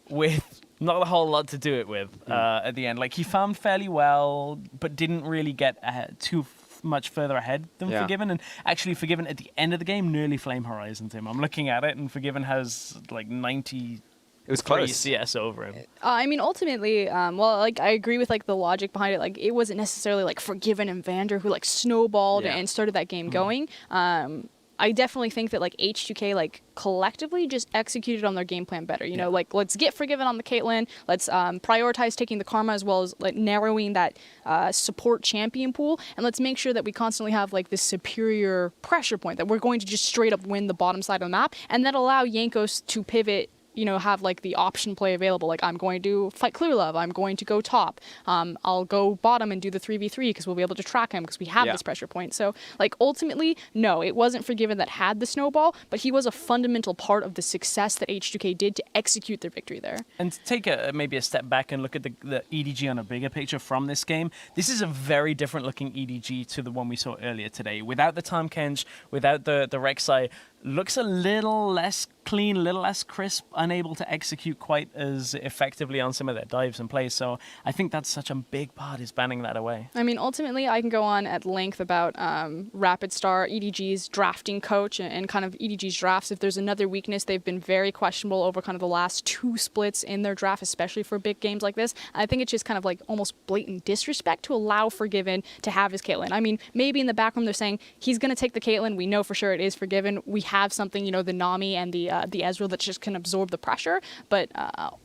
A: with not a whole lot to do it with at the end. Like, he farmed fairly well, but didn't really get too much further ahead than Forgiven. And actually, Forgiven at the end of the game nearly flame horizoned him. I'm looking at it, and Forgiven has like 90
B: It was
A: 3
B: close.
A: CS over him.
C: I mean, ultimately, well, like I agree with like the logic behind it. Like it wasn't necessarily like FORG1VEN and Vander who like snowballed and started that game going. I definitely think that like H2K like collectively just executed on their game plan better. You know, like let's get FORG1VEN on the Caitlyn. Let's prioritize taking the Karma as well as like narrowing that support champion pool, and let's make sure that we constantly have like this superior pressure point that we're going to just straight up win the bottom side of the map, and that allow Jankos to pivot. You know, have like the option play available. Like I'm going to fight ClearLove. I'm going to go top. I'll go bottom and do the 3v3 because we'll be able to track him because we have this pressure point. So like ultimately, no, it wasn't FORG1VEN that had the snowball, but he was a fundamental part of the success that H2K did to execute their victory there.
A: And to take maybe a step back and look at the EDG on a bigger picture from this game, this is a very different looking EDG to the one we saw earlier today. Without the Tahm Kench, without the RekSai, looks a little less clean, a little less crisp, unable to execute quite as effectively on some of their dives and plays. So I think that's such a big part is banning that away.
C: I mean, ultimately, I can go on at length about Rapid Star, EDG's drafting coach, and kind of EDG's drafts. If there's another weakness, they've been very questionable over kind of the last 2 splits in their draft, especially for big games like this. I think it's just kind of like almost blatant disrespect to allow FORG1VEN to have his Caitlyn. I mean, maybe in the back room they're saying he's going to take the Caitlyn. We know for sure it is FORG1VEN. We have something, you know, the Nami and the Ezreal that just can absorb the pressure, but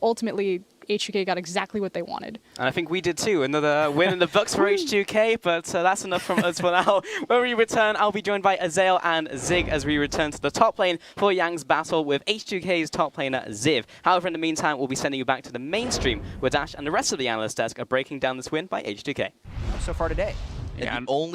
C: ultimately H2K got exactly what they wanted.
B: And I think we did too. Another win in the books for H2K, but that's enough from us for now. When we return, I'll be joined by Ezreal and Zig as we return to the top lane for Yang's battle with H2K's top laner Ziv. However, in the meantime, we'll be sending you back to the mainstream where Dash and the rest of the analyst desk are breaking down this win by H2K.
D: So far today.
E: Yeah, only